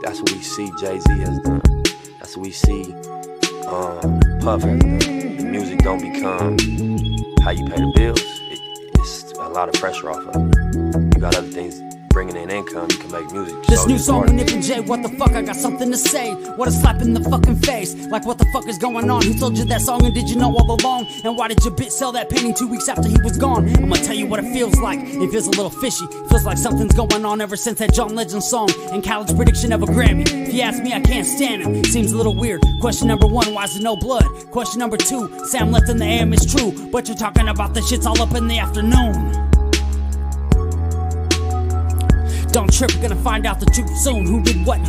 That's what we see Jay-Z has done. That's what we see Puff has done. The music don't become how you pay the bills. It's a lot of pressure off of it. You got other things bringing in income, you can make music. This new song with Nip and Jay, what the fuck, I got something to say. What a slap in the fucking face. Like what the fuck is going on? Who told you that song and did you know all along? And why did your bitch sell that painting 2 weeks after he was gone? I'm gonna tell you what it feels like. It feels a little fishy. Feels like something's going on ever since that John Legend song and college prediction of a Grammy. If you ask me, I can't stand him. Seems a little weird. Question number 1, why is there no blood? Question number 2, Sam left in the AM is true, but you're talking about the shits all up in the afternoon. Don't trip, we're gonna find out the truth soon. Who did what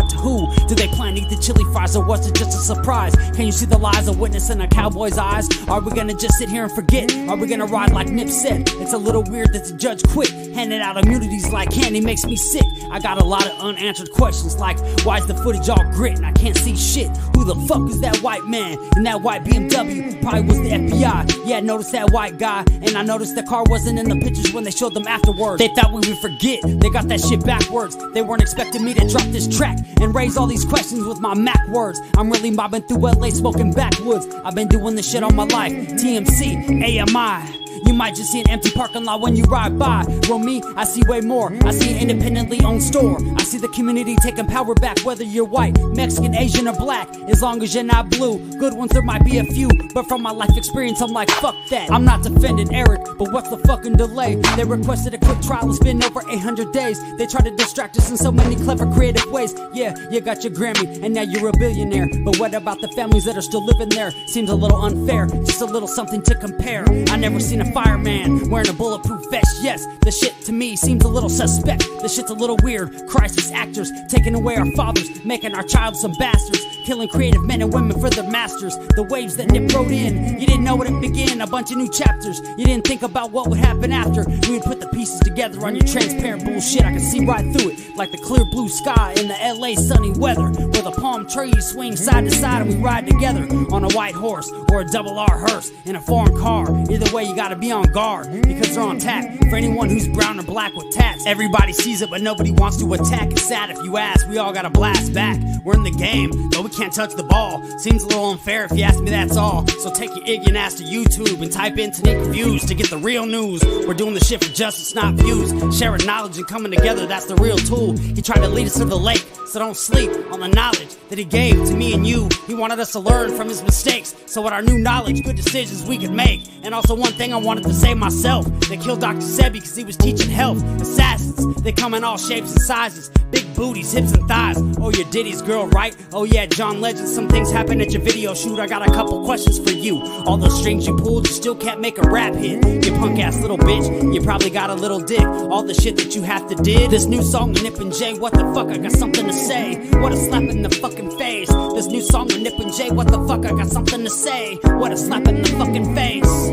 to who? Did they plan to eat the chili fries or was it just a surprise? Can you see the lies of witness in a cowboy's eyes? Are we gonna just sit here and forget? Are we gonna ride like Nip said? It's a little weird that the judge quit. Handing out immunities like candy makes me sick. I got a lot of unanswered questions like, why's the footage all grit and I can't see shit? Who the fuck is that white man in that white BMW? Probably was the FBI. Yeah, I noticed that white guy, and I noticed the car wasn't in the pictures when they showed them afterwards. They thought we would forget. They got that shit backwards. They weren't expecting me to drop this track and raise all these questions with my Mac words. I'm really mobbing through LA smoking backwoods. I've been doing this shit all my life. TMC, AMI. You might just see an empty parking lot when you ride by. Well, me, I see way more. I see an independently owned store. I see the community taking power back, whether you're white, Mexican, Asian, or black. As long as you're not blue. Good ones, there might be a few, but from my life experience, I'm like, fuck that. I'm not defending Eric, but what's the fucking delay? They requested a quick trial, it's been over 800 days. They try to distract us in so many clever, creative ways. Yeah, you got your Grammy, and now you're a billionaire. But what about the families that are still living there? Seems a little unfair, just a little something to compare. I never seen a fireman wearing a bulletproof vest. Yes, the shit to me seems a little suspect. The shit's a little weird. Crisis actors taking away our fathers, making our child some bastards, killing creative men and women for their masters. The waves that Nip wrote in, you didn't know when it began. A bunch of new chapters, you didn't think about what would happen after. We would put the pieces together on your transparent bullshit. I can see right through it, like the clear blue sky in the LA sunny weather, where the palm trees swing side to side and we ride together on a white horse or a double R hearse in a foreign car. Either way, you gotta be on guard because they're on tap for anyone who's brown or black with tats. Everybody sees it, but nobody wants to attack. It's sad if you ask, we all gotta blast back. We're in the game, though we can't touch the ball. Seems a little unfair if you ask me, that's all. So take your ignorant ass to YouTube and type in Tanique Reviews to get the real news. We're doing the shit for justice, not views. Sharing knowledge and coming together, that's the real tool. He tried to lead us to the lake, so don't sleep on the knowledge that he gave to me and you. He wanted us to learn from his mistakes, so with our new knowledge, good decisions we could make. And also one thing I wanted to say myself, they killed Dr. Sebi because he was teaching health. Assassins, they come in all shapes and sizes, big booties, hips and thighs. Oh, you're Diddy's girl, right? Oh yeah, John Legend, some things happen at your video shoot. I got a couple questions for you. All those strings you pulled, you still can't make a rap hit. You punk ass little bitch, you probably got a little dick. All the shit that you have to did. This new song with Nip and Jay, what the fuck, I got something to say. What a slap in the fucking face. This new song with Nip and Jay, what the fuck, I got something to say. What a slap in the fucking face.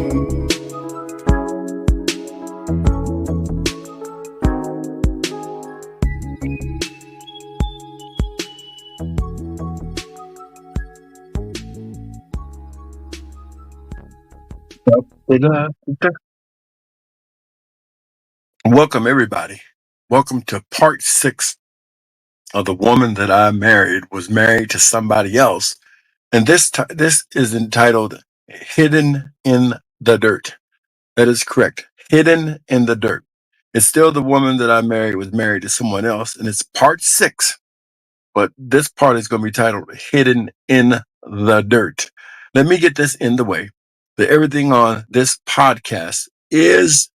Welcome, everybody. Welcome to part 6 of The Woman That I Married Was Married to Somebody Else. And this is entitled Hidden in the Dirt. That is correct. Hidden in the Dirt. It's still The Woman That I Married Was Married to Someone Else. And it's part 6. But this part is going to be titled Hidden in the Dirt. Let me get this in the way that everything on this podcast is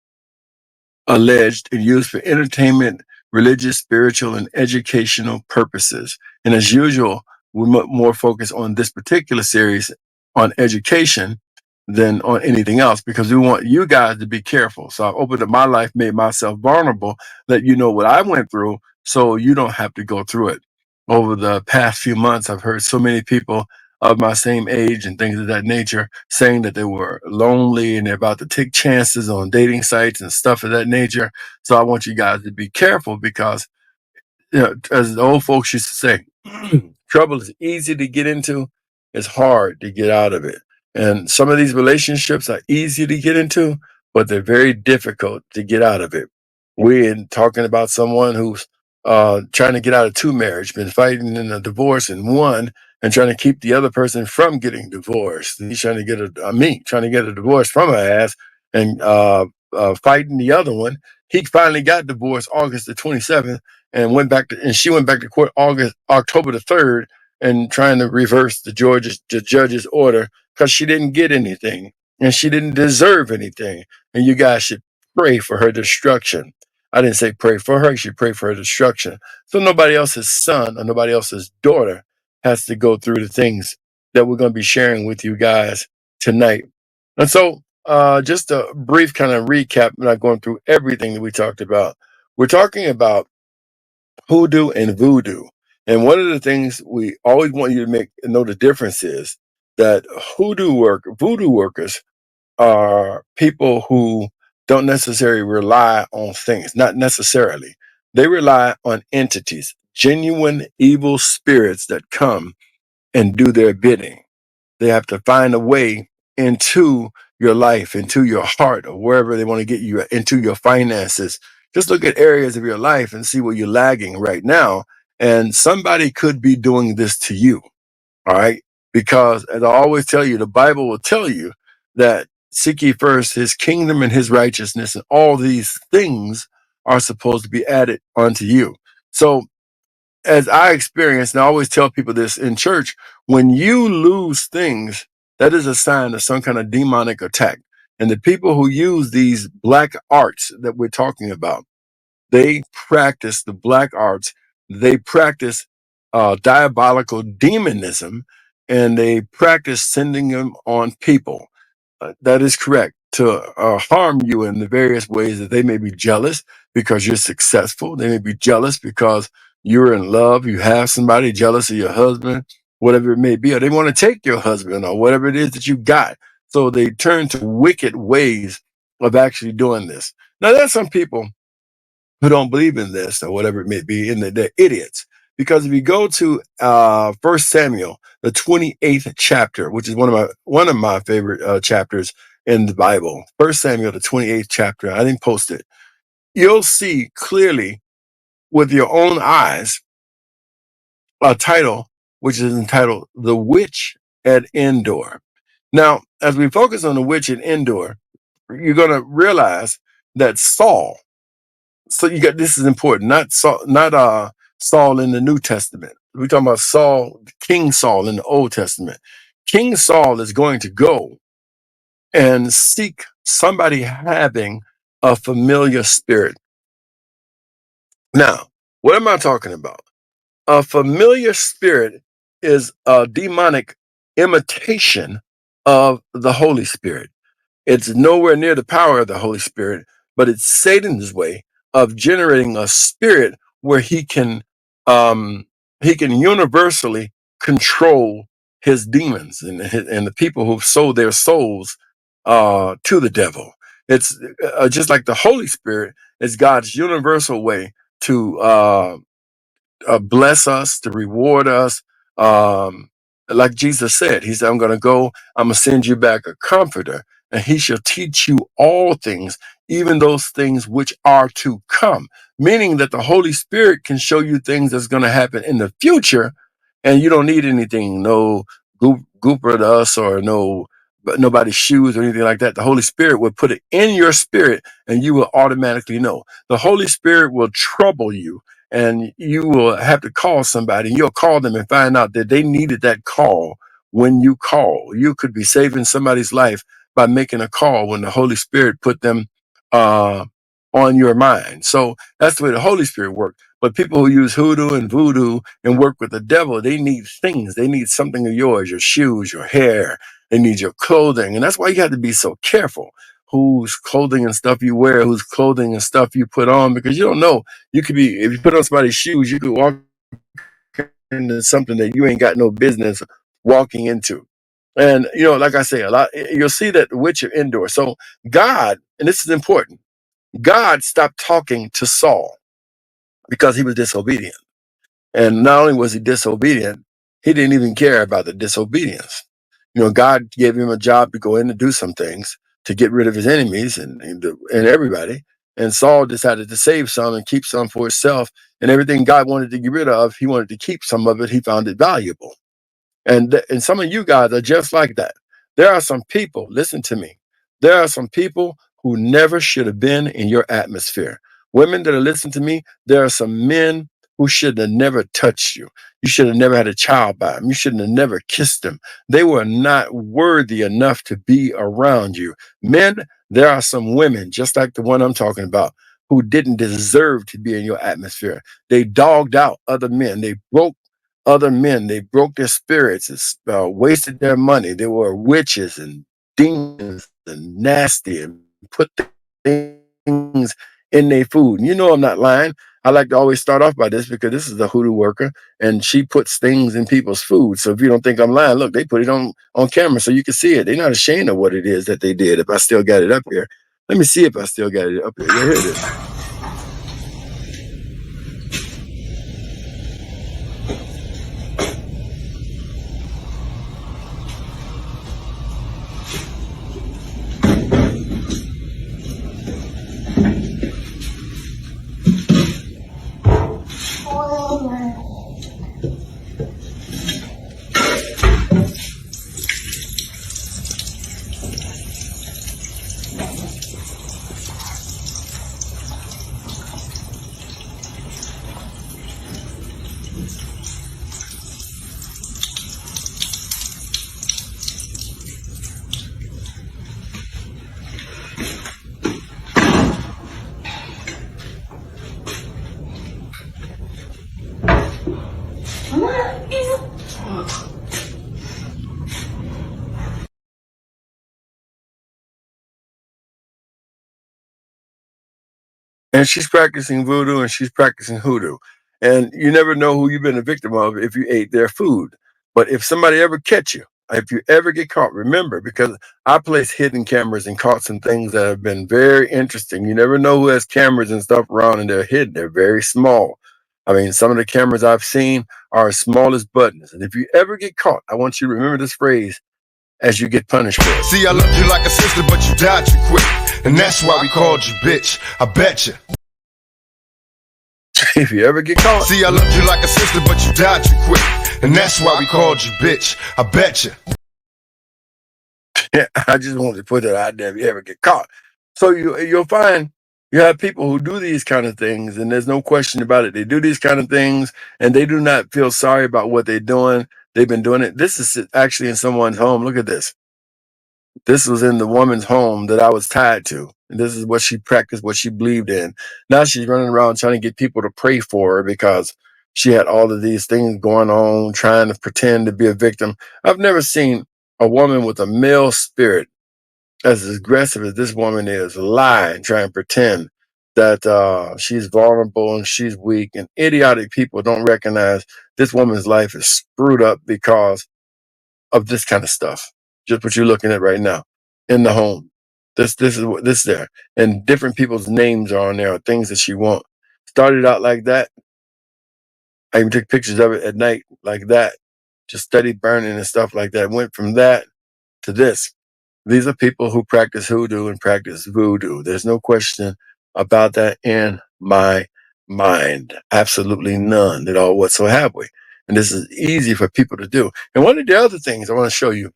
alleged and used for entertainment, religious, spiritual, and educational purposes. And as usual, we're more focused on this particular series on education than on anything else because we want you guys to be careful. So I've opened up my life, made myself vulnerable, let you know what I went through so you don't have to go through it. Over the past few months, I've heard so many people of my same age and things of that nature saying that they were lonely and they're about to take chances on dating sites and stuff of that nature. So I want you guys to be careful because, you know, as the old folks used to say, trouble is easy to get into, it's hard to get out of it. And some of these relationships are easy to get into, but they're very difficult to get out of it. We're talking about someone who's trying to get out of two marriages, been fighting in a divorce in one, and trying to keep the other person from getting divorced. And he's trying to get trying to get a divorce from her ass, and fighting the other one. He finally got divorced August the 27th, and she went back to court October the 3rd, and trying to reverse the judge's order because she didn't get anything and she didn't deserve anything. And you guys should pray for her destruction. I didn't say pray for her. You should pray for her destruction. So nobody else's son or nobody else's daughter has to go through the things that we're going to be sharing with you guys tonight. And so, just a brief kind of recap, not going through everything that we talked about. We're talking about hoodoo and voodoo. And one of the things we always want you to know the difference is that voodoo workers are people who don't necessarily rely on things, not necessarily. They rely on entities, genuine evil spirits that come and do their bidding. They have to find a way into your life, into your heart, or wherever they want to get you, into your finances. Just look at areas of your life and see where you're lagging right now. And somebody could be doing this to you. All right. Because as I always tell you, the Bible will tell you that seek ye first his kingdom and his righteousness, and all these things are supposed to be added unto you. So as I experience, and I always tell people this in church, when you lose things, that is a sign of some kind of demonic attack. And the people who use these black arts that we're talking about, they practice the black arts. They practice diabolical demonism, and they practice sending them on people. That is correct. To harm you in the various ways that they may be jealous because you're successful. They may be jealous because you're in love. You have somebody jealous of your husband, whatever it may be, or they want to take your husband or whatever it is that you got. So they turn to wicked ways of actually doing this. Now, there's some people who don't believe in this or whatever it may be, and they're idiots. Because if you go to 1 Samuel, the 28th chapter, which is one of my favorite chapters in the Bible, 1 Samuel, the 28th chapter, I didn't post it. You'll see clearly with your own eyes a title which is entitled "The Witch at Endor." Now, as we focus on the witch at Endor, you're going to realize that Saul. So this is important, not Saul in the New Testament. We're talking about King Saul in the Old Testament. King Saul is going to go and seek somebody having a familiar spirit. Now, what am I talking about? A familiar spirit is a demonic imitation of the Holy Spirit. It's nowhere near the power of the Holy Spirit, but it's Satan's way of generating a spirit where he can universally control his demons and the people who've sold their souls to the devil. It's just like the Holy Spirit is God's universal way to bless us, to reward us. Like Jesus said, he said, I'm going to send you back a comforter, and he shall teach you all things, even those things which are to come. Meaning that the Holy Spirit can show you things that's going to happen in the future, and you don't need anything, no gooper dust or nobody's shoes or anything like that. The Holy Spirit will put it in your spirit, and you will automatically know. The Holy Spirit will trouble you, and you will have to call somebody. You'll call them and find out that they needed that call when you call. You could be saving somebody's life by making a call when the Holy Spirit put them on your mind. So that's the way the Holy Spirit works. But people who use hoodoo and voodoo and work with the devil, they need things. They need something of yours, your shoes, your hair. They need your clothing. And that's why you have to be so careful whose clothing and stuff you wear, whose clothing and stuff you put on, because you don't know. If you put on somebody's shoes, you could walk into something that you ain't got no business walking into. And, like I say, you'll see that the witch at Endor. So God, and this is important, God stopped talking to Saul because he was disobedient. And not only was he disobedient, he didn't even care about the disobedience. God gave him a job to go in and do some things to get rid of his enemies and everybody. And Saul decided to save some and keep some for himself. And everything God wanted to get rid of, he wanted to keep some of it. He found it valuable. And some of you guys are just like that. There are some people, listen to me. There are some people who never should have been in your atmosphere. Women that are listening to me, there are some men who should have never touched you. You should have never had a child by them. You shouldn't have never kissed them. They were not worthy enough to be around you. Men, there are some women, just like the one I'm talking about, who didn't deserve to be in your atmosphere. They dogged out other men. They broke other men. They broke their spirits, wasted their money. They were witches and demons and nasty and put things in their food. And you know I'm not lying. I like to always start off by this because this is a hoodoo worker and she puts things in people's food. So if you don't think I'm lying, look, they put it on camera so you can see it. They're not ashamed of what it is that they did. If I still got it up here, let me see if I still got it up here. Yeah, here it is. And she's practicing voodoo and she's practicing hoodoo. And you never know who you've been a victim of if you ate their food. But if somebody ever catch you, if you ever get caught, remember, because I place hidden cameras and caught some things that have been very interesting. You never know who has cameras and stuff around and they're hidden. They're very small. I mean, some of the cameras I've seen are as small as buttons. And if you ever get caught, I want you to remember this phrase as you get punished for it. See, I loved you like a sister, but you died too quick. And that's why we called you bitch. I bet you. If you ever get caught. See, I loved you like a sister, but you died too quick. And that's why we called you bitch. I bet you. Yeah, I just wanted to put that out there if you ever get caught. So you'll find you have people who do these kind of things, and there's no question about it. They do these kind of things, and they do not feel sorry about what they're doing. They've been doing it. This is actually in someone's home. Look at this. This was in the woman's home that I was tied to. And this is what she practiced, what she believed in. Now she's running around trying to get people to pray for her because she had all of these things going on, trying to pretend to be a victim. I've never seen a woman with a male spirit as aggressive as this woman is, lie and try and pretend that she's vulnerable and she's weak. And idiotic people don't recognize this woman's life is screwed up because of this kind of stuff. Just what you're looking at right now in the home. This is there. And different people's names are on there, or things that she wants. Started out like that. I even took pictures of it at night like that. Just steady burning and stuff like that. Went from that to this. These are people who practice hoodoo and practice voodoo. There's no question about that in my mind. Absolutely none at all whatsoever. And this is easy for people to do. And one of the other things I want to show you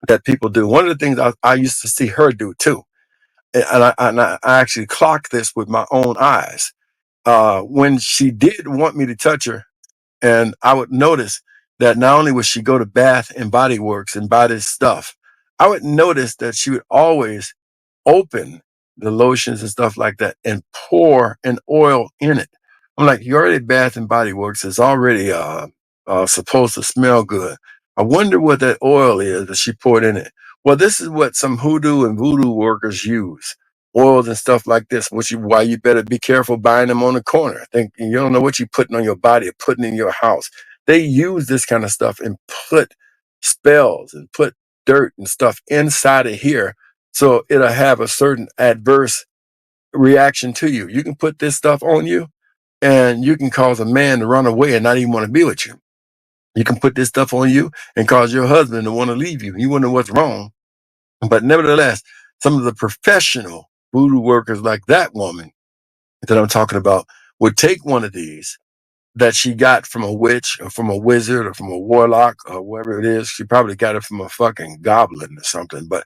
that people do, one of the things I used to see her do too, and I actually clocked this with my own eyes. When she did want me to touch her, and I would notice that not only would she go to Bath and Body Works and buy this stuff, I would notice that she would always open the lotions and stuff like that and pour an oil in it. I'm like, you already Bath and Body Works. It's already supposed to smell good. I wonder what that oil is that she poured in it. Well, this is what some hoodoo and voodoo workers use. Oils and stuff like this, why you better be careful buying them on the corner. Think you don't know what you're putting on your body or putting in your house. They use this kind of stuff and put spells and put dirt and stuff inside of here so it'll have a certain adverse reaction to you. You can put this stuff on you and you can cause a man to run away and not even want to be with you. You can put this stuff on you and cause your husband to want to leave you. You wonder what's wrong. But nevertheless, some of the professional voodoo workers like that woman that I'm talking about would take one of these that she got from a witch or from a wizard or from a warlock or whatever it is. She probably got it from a fucking goblin or something. But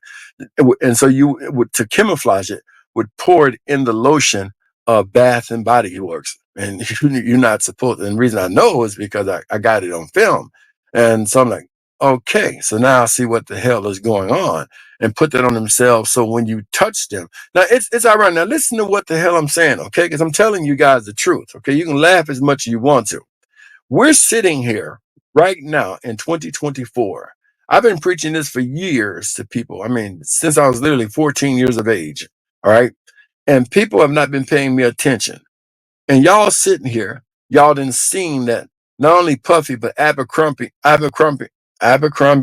and so you would, to camouflage it, would pour it in the lotion of Bath and Body Works. And you're not supposed. And the reason I know is because I got it on film. And so I'm like, okay, so now I see what the hell is going on, and put that on themselves. So when you touch them, now it's ironic. Now listen to what the hell I'm saying, okay? Because I'm telling you guys the truth, okay? You can laugh as much as you want to. We're sitting here right now in 2024. I've been preaching this for years to people. I mean, since I was literally 14 years of age, all right? And people have not been paying me attention. And y'all sitting here, y'all done seen that not only Puffy, but Abercrombie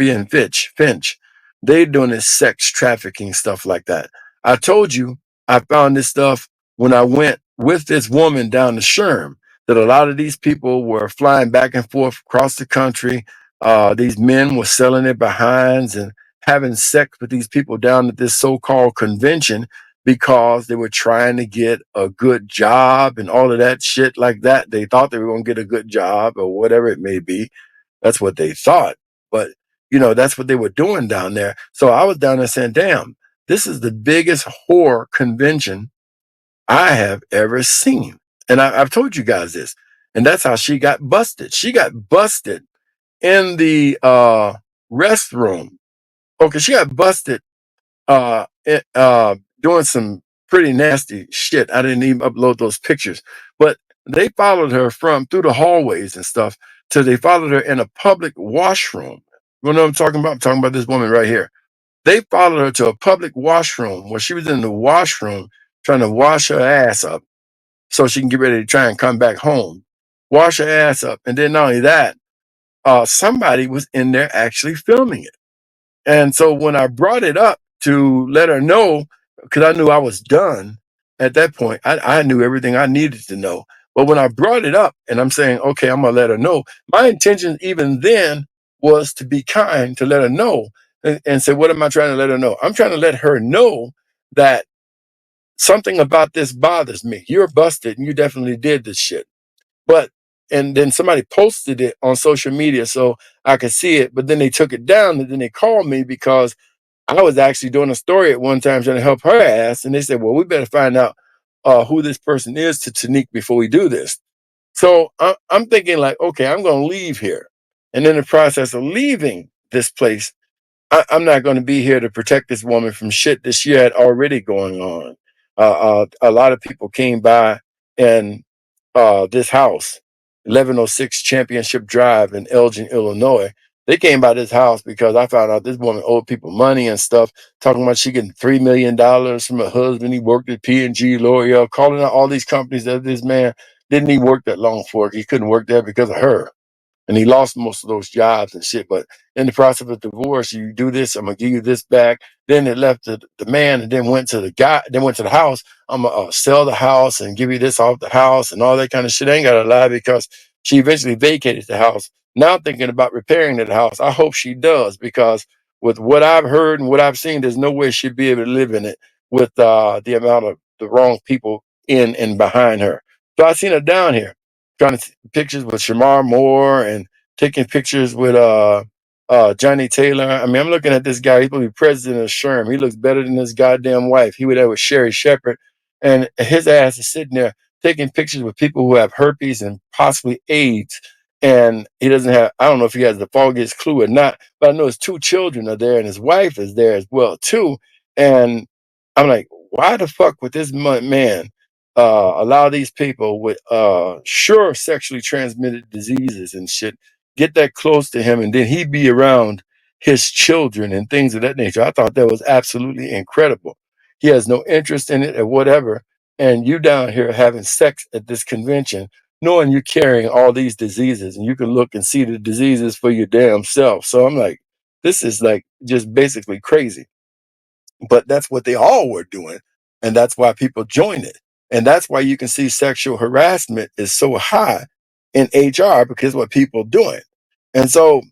and Finch, they doing this sex trafficking stuff like that. I told you I found this stuff when I went with this woman down to Sherm, that a lot of these people were flying back and forth across the country. These men were selling their behinds and having sex with these people down at this so-called convention because they were trying to get a good job and all of that shit like that. They thought they were going to get a good job or whatever it may be. That's what they thought. But, that's what they were doing down there. So I was down there saying, damn, this is the biggest whore convention I have ever seen. And I've told you guys this. And that's how she got busted. She got busted in the restroom. Okay, she got busted doing some pretty nasty shit. I didn't even upload those pictures, but they followed her through the hallways and stuff till they followed her in a public washroom. You know what I'm talking about? I'm talking about this woman right here. They followed her to a public washroom where she was in the washroom trying to wash her ass up so she can get ready to try and come back home, wash her ass up. And then not only that, somebody was in there actually filming it. And so when I brought it up to let her know, because I knew I was done at that point, I knew everything I needed to know. But when I brought it up and I'm saying, okay, I'm going to let her know, my intention even then was to be kind, to let her know and say, what am I trying to let her know? I'm trying to let her know that something about this bothers me. You're busted and you definitely did this shit. And then somebody posted it on social media so I could see it, but then they took it down and then they called me because I was actually doing a story at one time trying to help her ass. And they said, well, we better find out who this person is to Tanique before we do this. So I'm thinking like, okay, I'm going to leave here. And in the process of leaving this place, I'm not going to be here to protect this woman from shit that she had already going on. A lot of people came by and this house, 1106 Championship Drive in Elgin, Illinois. They came by this house because I found out this woman owed people money and stuff, talking about she getting $3 million from her husband. He worked at P&G, L'Oreal, calling out all these companies that this man didn't even work that long for. He couldn't work there because of her. And he lost most of those jobs and shit. But in the process of divorce, you do this, I'm gonna give you this back. Then it left the man and then went to the guy, then went to the house. I'm gonna sell the house and give you this off the house and all that kind of shit. I ain't gotta lie because she eventually vacated the house. Now thinking about repairing the house. I hope she does because with what I've heard and what I've seen, there's no way she'd be able to live in it with the amount of the wrong people in and behind her. So I seen her down here trying to take pictures with Shamar Moore and taking pictures with Johnny Taylor. I mean, I'm looking at this guy. He's going to be president of Sherm. He looks better than his goddamn wife. He was there with Sherry Shepherd, and his ass is sitting there taking pictures with people who have herpes and possibly AIDS. And he doesn't have, I don't know if he has the foggiest clue or not, but I know his 2 children are there and his wife is there as well, too. And I'm like, why the fuck would this man allow these people with sure sexually transmitted diseases and shit get that close to him and then he be around his children and things of that nature? I thought that was absolutely incredible. He has no interest in it or whatever. And you down here having sex at this convention, knowing you're carrying all these diseases and you can look and see the diseases for your damn self. So I'm like, this is like just basically crazy. But that's what they all were doing. And that's why people join it. And that's why you can see sexual harassment is so high in HR because what people doing. And so,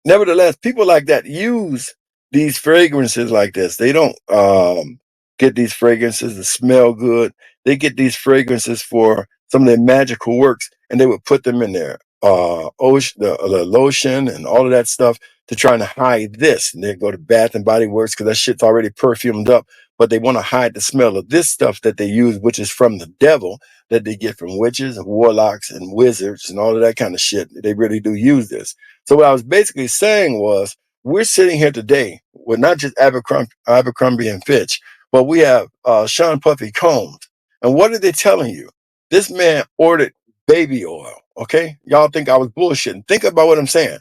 nevertheless, people like that use these fragrances like this. They don't, because get these fragrances that smell good. They get these fragrances for some of their magical works, and they would put them in their ocean, the lotion and all of that stuff to try to hide this. And they go to Bath and Body Works because that shit's already perfumed up, but they want to hide the smell of this stuff that they use, which is from the devil, that they get from witches and warlocks and wizards and all of that kind of shit. They really do use this. So what I was basically saying was, we're sitting here today with not just Abercrombie and Fitch, but we have Sean Puffy Combs. And what are they telling you? This man ordered baby oil. Okay, y'all think I was bullshitting? Think about what I'm saying.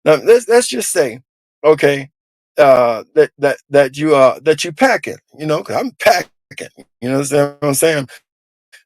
Now let's just say, okay, that you packing. You know, because I'm packing. You know what I'm saying?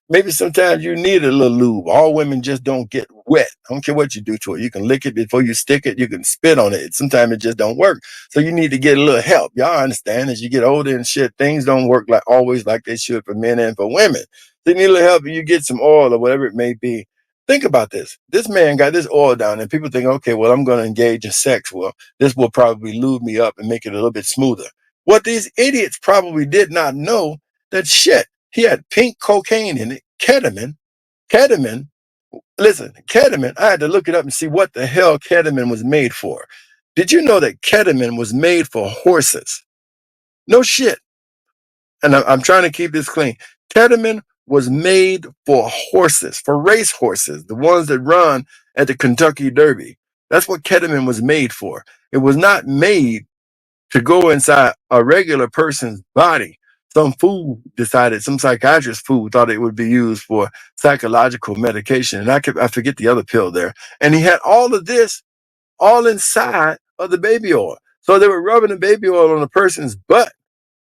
Maybe sometimes you need a little lube. All women just don't get wet. I don't care what you do to it. You can lick it before you stick it. You can spit on it. Sometimes it just don't work. So you need to get a little help. Y'all understand, as you get older and shit, things don't work like always like they should for men and for women. So you need a little help, and you get some oil or whatever it may be. Think about this. This man got this oil down, and people think, okay, well, I'm going to engage in sex. Well, this will probably lube me up and make it a little bit smoother. What these idiots probably did not know, that shit, he had pink cocaine in it, ketamine. Ketamine, listen, ketamine, I had to look it up and see what the hell ketamine was made for. Did you know that ketamine was made for horses? No shit. And I'm trying to keep this clean. Ketamine was made for horses, for race horses, the ones that run at the Kentucky Derby. That's what ketamine was made for. It was not made to go inside a regular person's body. Some fool decided, some psychiatrist fool thought it would be used for psychological medication. And I forget the other pill there. And he had all of this all inside of the baby oil. So they were rubbing the baby oil on a person's butt.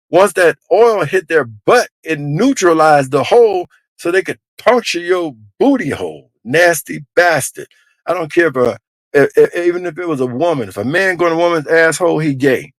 Once that oil hit their butt, it neutralized the hole so they could puncture your booty hole. Nasty bastard. I don't care even if it was a woman. If a man go in a woman's asshole, he gay.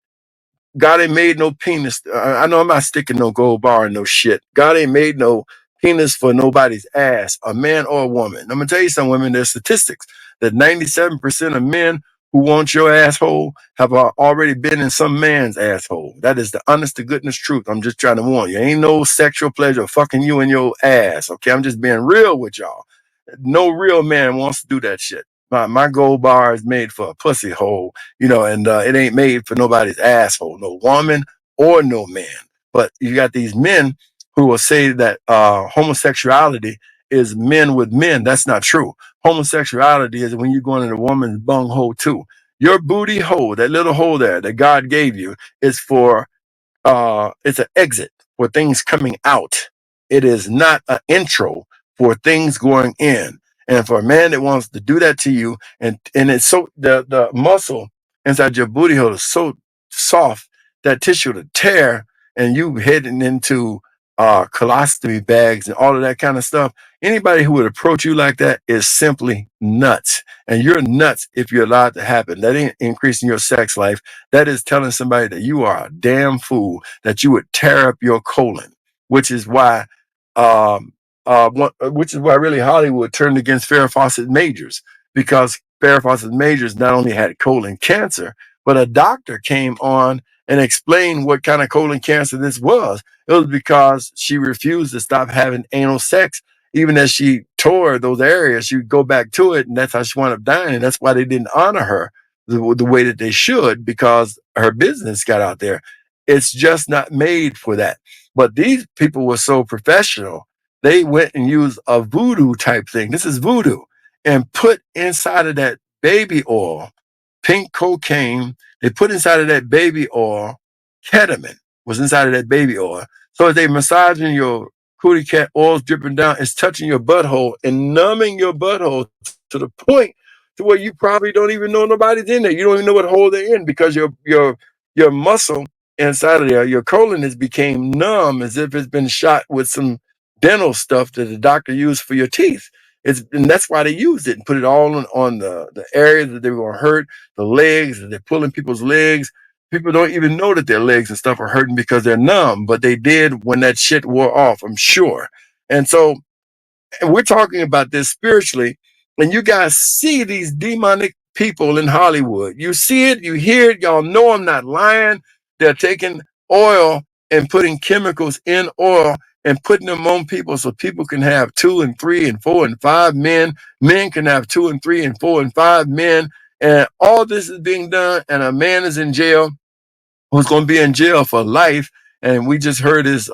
God ain't made no penis. I know I'm not sticking no gold bar in no shit. God ain't made no penis for nobody's ass, a man or a woman. I'm gonna tell you some women, there's statistics that 97% of men who want your asshole have already been in some man's asshole. That is the honest to goodness truth. I'm just trying to warn you. Ain't no sexual pleasure fucking you in your ass. Okay, I'm just being real with y'all. No real man wants to do that shit. My gold bar is made for a pussy hole, you know, and it ain't made for nobody's asshole, no woman or no man. But you got these men who will say that homosexuality is men with men. That's not true. Homosexuality is when you go into a woman's bung hole too. Your booty hole, that little hole there that God gave you, is for it's an exit for things coming out. It is not an intro for things going in. And for a man that wants to do that to you, and it's so the muscle inside your booty hole is so soft that tissue to tear, and you heading into colostomy bags and all of that kind of stuff. Anybody who would approach you like that is simply nuts. And you're nuts if you're allowed to happen. That ain't increasing your sex life. That is telling somebody that you are a damn fool, that you would tear up your colon, which is why really Hollywood turned against Farrah Fawcett Majors, because Farrah Fawcett Majors not only had colon cancer, but a doctor came on and explained what kind of colon cancer this was. It was because she refused to stop having anal sex. Even as she tore those areas, she would go back to it, and that's how she wound up dying. And that's why they didn't honor her the way that they should, because her business got out there. It's just not made for that. But these people were so professional, they went and used a voodoo type thing. This is voodoo. And put inside of that baby oil, pink cocaine. They put inside of that baby oil, ketamine was inside of that baby oil. So as they massaging your cootie cat, oil's dripping down, it's touching your butthole and numbing your butthole to the point to where you probably don't even know nobody's in there. You don't even know what hole they're in, because your muscle inside of there, your colon has became numb, as if it's been shot with some dental stuff that the doctor used for your teeth. And that's why they used it and put it all on the areas that they were going to hurt, the legs, that they're pulling people's legs. People don't even know that their legs and stuff are hurting because they're numb, but they did when that shit wore off, I'm sure. And so we're talking about this spiritually, and you guys see these demonic people in Hollywood. You see it, you hear it, y'all know I'm not lying. They're taking oil and putting chemicals in oil and putting them on people so people can have 2 and 3 and 4 and 5 men. Men can have 2 and 3 and 4 and 5 men. And all this is being done, and a man is in jail who's going to be in jail for life. And we just heard his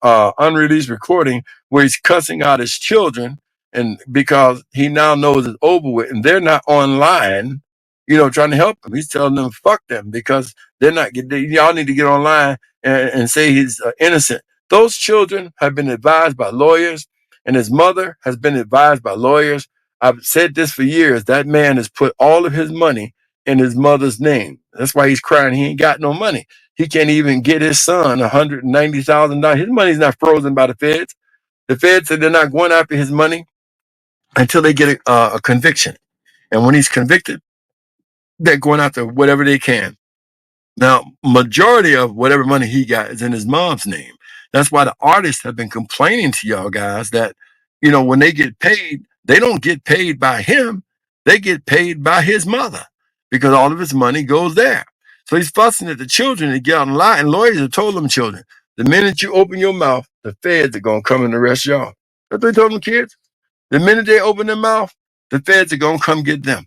unreleased recording where he's cussing out his children, and because he now knows it's over with, and they're not online, trying to help him. He's telling them fuck them because they're not. Y'all need to get online and say he's innocent. Those children have been advised by lawyers, and his mother has been advised by lawyers. I've said this for years. That man has put all of his money in his mother's name. That's why he's crying. He ain't got no money. He can't even get his son $190,000. His money's not frozen by the feds. The feds said they're not going after his money until they get a conviction. And when he's convicted, they're going after whatever they can. Now, majority of whatever money he got is in his mom's name. That's why the artists have been complaining to y'all guys that, when they get paid, they don't get paid by him. They get paid by his mother because all of his money goes there. So he's fussing at the children to get out and lie. And lawyers have told them children, the minute you open your mouth, the feds are going to come and arrest y'all. That's what they told them kids. The minute they open their mouth, the feds are going to come get them.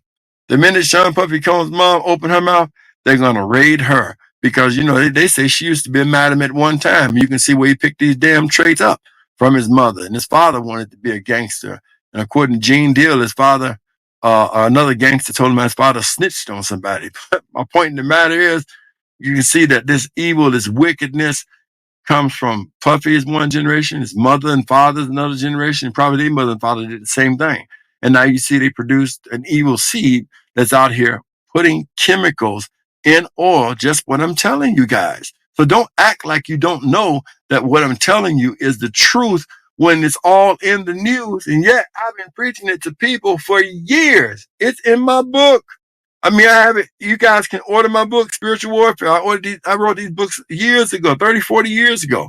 The minute Sean Puffy Combs' mom opened her mouth, they're going to raid her because, they say she used to be a madam at one time. You can see where he picked these damn traits up from his mother. And his father wanted to be a gangster. And according to Gene Deal, his father, another gangster told him his father snitched on somebody. But my point in the matter is, you can see that this evil, this wickedness comes from Puffy is one generation, his mother and father is another generation, and probably their mother and father did the same thing. And now you see they produced an evil seed that's out here putting chemicals in oil, just what I'm telling you guys. So don't act like you don't know that what I'm telling you is the truth when it's all in the news. And yet I've been preaching it to people for years. It's in my book. I mean, I have it. You guys can order my book, Spiritual Warfare. I wrote these books years ago, 30, 40 years ago.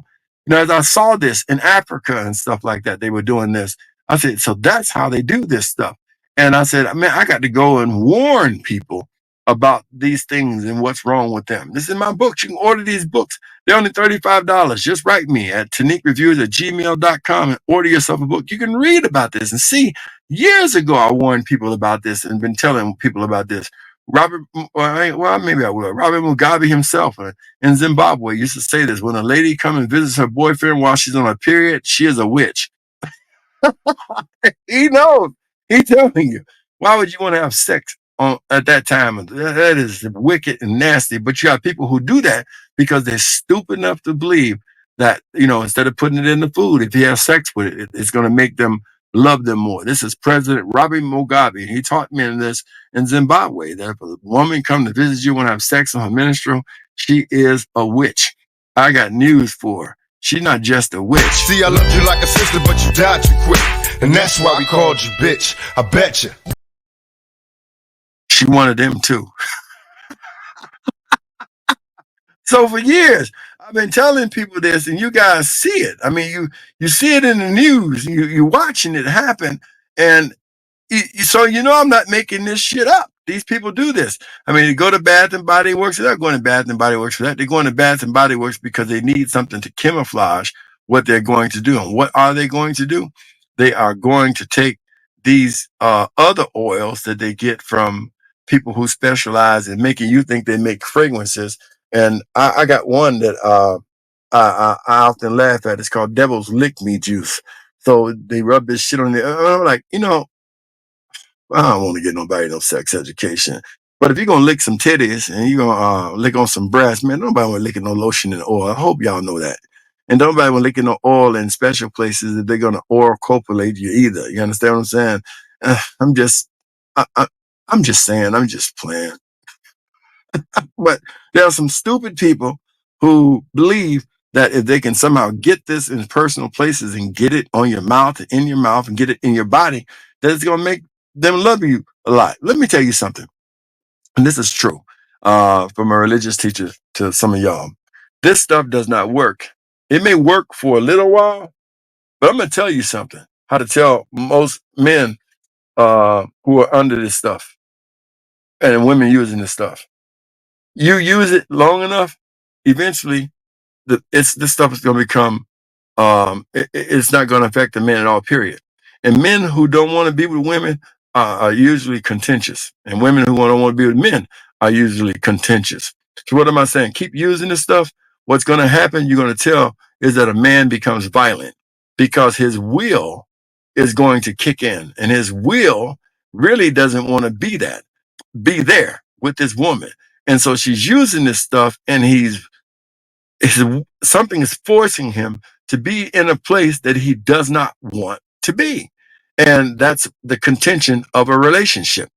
As I saw this in Africa and stuff like that, they were doing this. I said, so that's how they do this stuff. And I said, man, I got to go and warn people about these things and what's wrong with them. This is my book. You can order these books. They're only $35. Just write me at TaniqueReviews@gmail.com and order yourself a book. You can read about this and see. Years ago, I warned people about this and been telling people about this. Robert Mugabe himself in Zimbabwe used to say this: when a lady comes and visits her boyfriend while she's on her period, she is a witch. He knows. He's telling you. Why would you want to have sex at that time? That is wicked and nasty. But you have people who do that because they're stupid enough to believe that, instead of putting it in the food, if you have sex with it, it's going to make them love them more. This is President Robert Mugabe. He taught me this in Zimbabwe, that if a woman comes to visit you and have sex on her menstrual, she is a witch. I got news for her. She's not just a witch. See, I loved you like a sister, but you died too quick. And that's why we called you bitch. I bet you. She wanted them too. So for years, I've been telling people this, and you guys see it. I mean, you see it in the news. You're watching it happen, and so I'm not making this shit up. These people do this. I mean, they go to Bath and Body Works. They're not going to Bath and Body Works for that. They're going to Bath and Body Works because they need something to camouflage what they're going to do. And what are they going to do? They are going to take these other oils that they get from people who specialize in making you think they make fragrances. And I got one that I often laugh at. It's called Devil's Lick Me Juice. So they rub this shit on there. I'm like, I don't want to get nobody no sex education. But if you're going to lick some titties and you're going to lick on some breasts, man, nobody want to lick no lotion and oil. I hope y'all know that. And nobody want to lick no oil in special places if they're going to oral copulate you either. You understand what I'm saying? I'm just saying, I'm just playing. But there are some stupid people who believe that if they can somehow get this in personal places and get it on your mouth, in your mouth, and get it in your body, that it's going to make them love you a lot. Let me tell you something, and this is true from a religious teacher to some of y'all. This stuff does not work. It may work for a little while, but I'm going to tell you something, how to tell most men who are under this stuff and women using this stuff. You use it long enough, eventually this stuff is going to become it's not going to affect the men at all, period. And men who don't want to be with women are usually contentious, and women who don't want to be with men are usually contentious. So what am I saying? Keep using this stuff. What's going to happen, you're going to tell, is that a man becomes violent because his will is going to kick in, and his will really doesn't want to be there with this woman. And so she's using this stuff, and something is forcing him to be in a place that he does not want to be. And that's the contention of a relationship.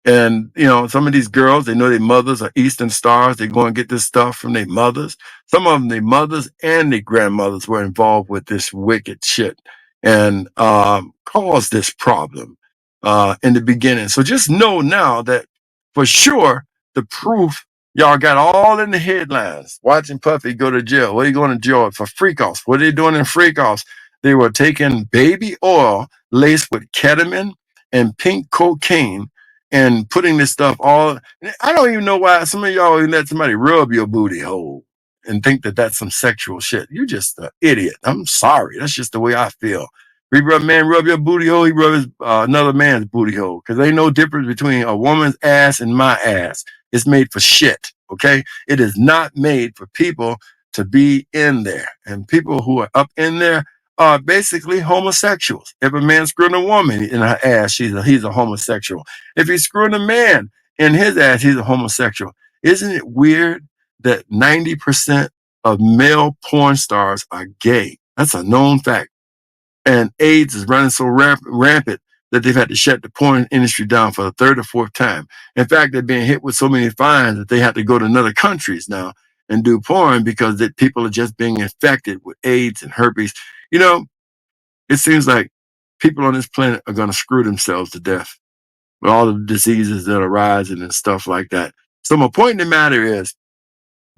And, some of these girls, they know their mothers are Eastern stars. They go and get this stuff from their mothers. Some of them, their mothers and their grandmothers were involved with this wicked shit and caused this problem in the beginning. So just know now that for sure, the proof, y'all got all in the headlines. Watching Puffy go to jail. What are you going to jail for? Freak offs. What are they doing in freak offs? They were taking baby oil laced with ketamine and pink cocaine and putting this stuff all. I don't even know why some of y'all let somebody rub your booty hole and think that that's some sexual shit. You're just an idiot. I'm sorry. That's just the way I feel. Man rub your booty hole, he rubs another man's booty hole. Because there ain't no difference between a woman's ass and my ass. It's made for shit, okay? It is not made for people to be in there. And people who are up in there are basically homosexuals. If a man's screwing a woman in her ass, he's a homosexual. If he's screwing a man in his ass, he's a homosexual. Isn't it weird that 90% of male porn stars are gay? That's a known fact. And AIDS is running so rampant that they've had to shut the porn industry down for the third or fourth time. In fact, they're being hit with so many fines that they have to go to other countries now and do porn because that people are just being infected with AIDS and herpes. It seems like people on this planet are going to screw themselves to death with all the diseases that are rising and stuff like that. So my point in the matter is,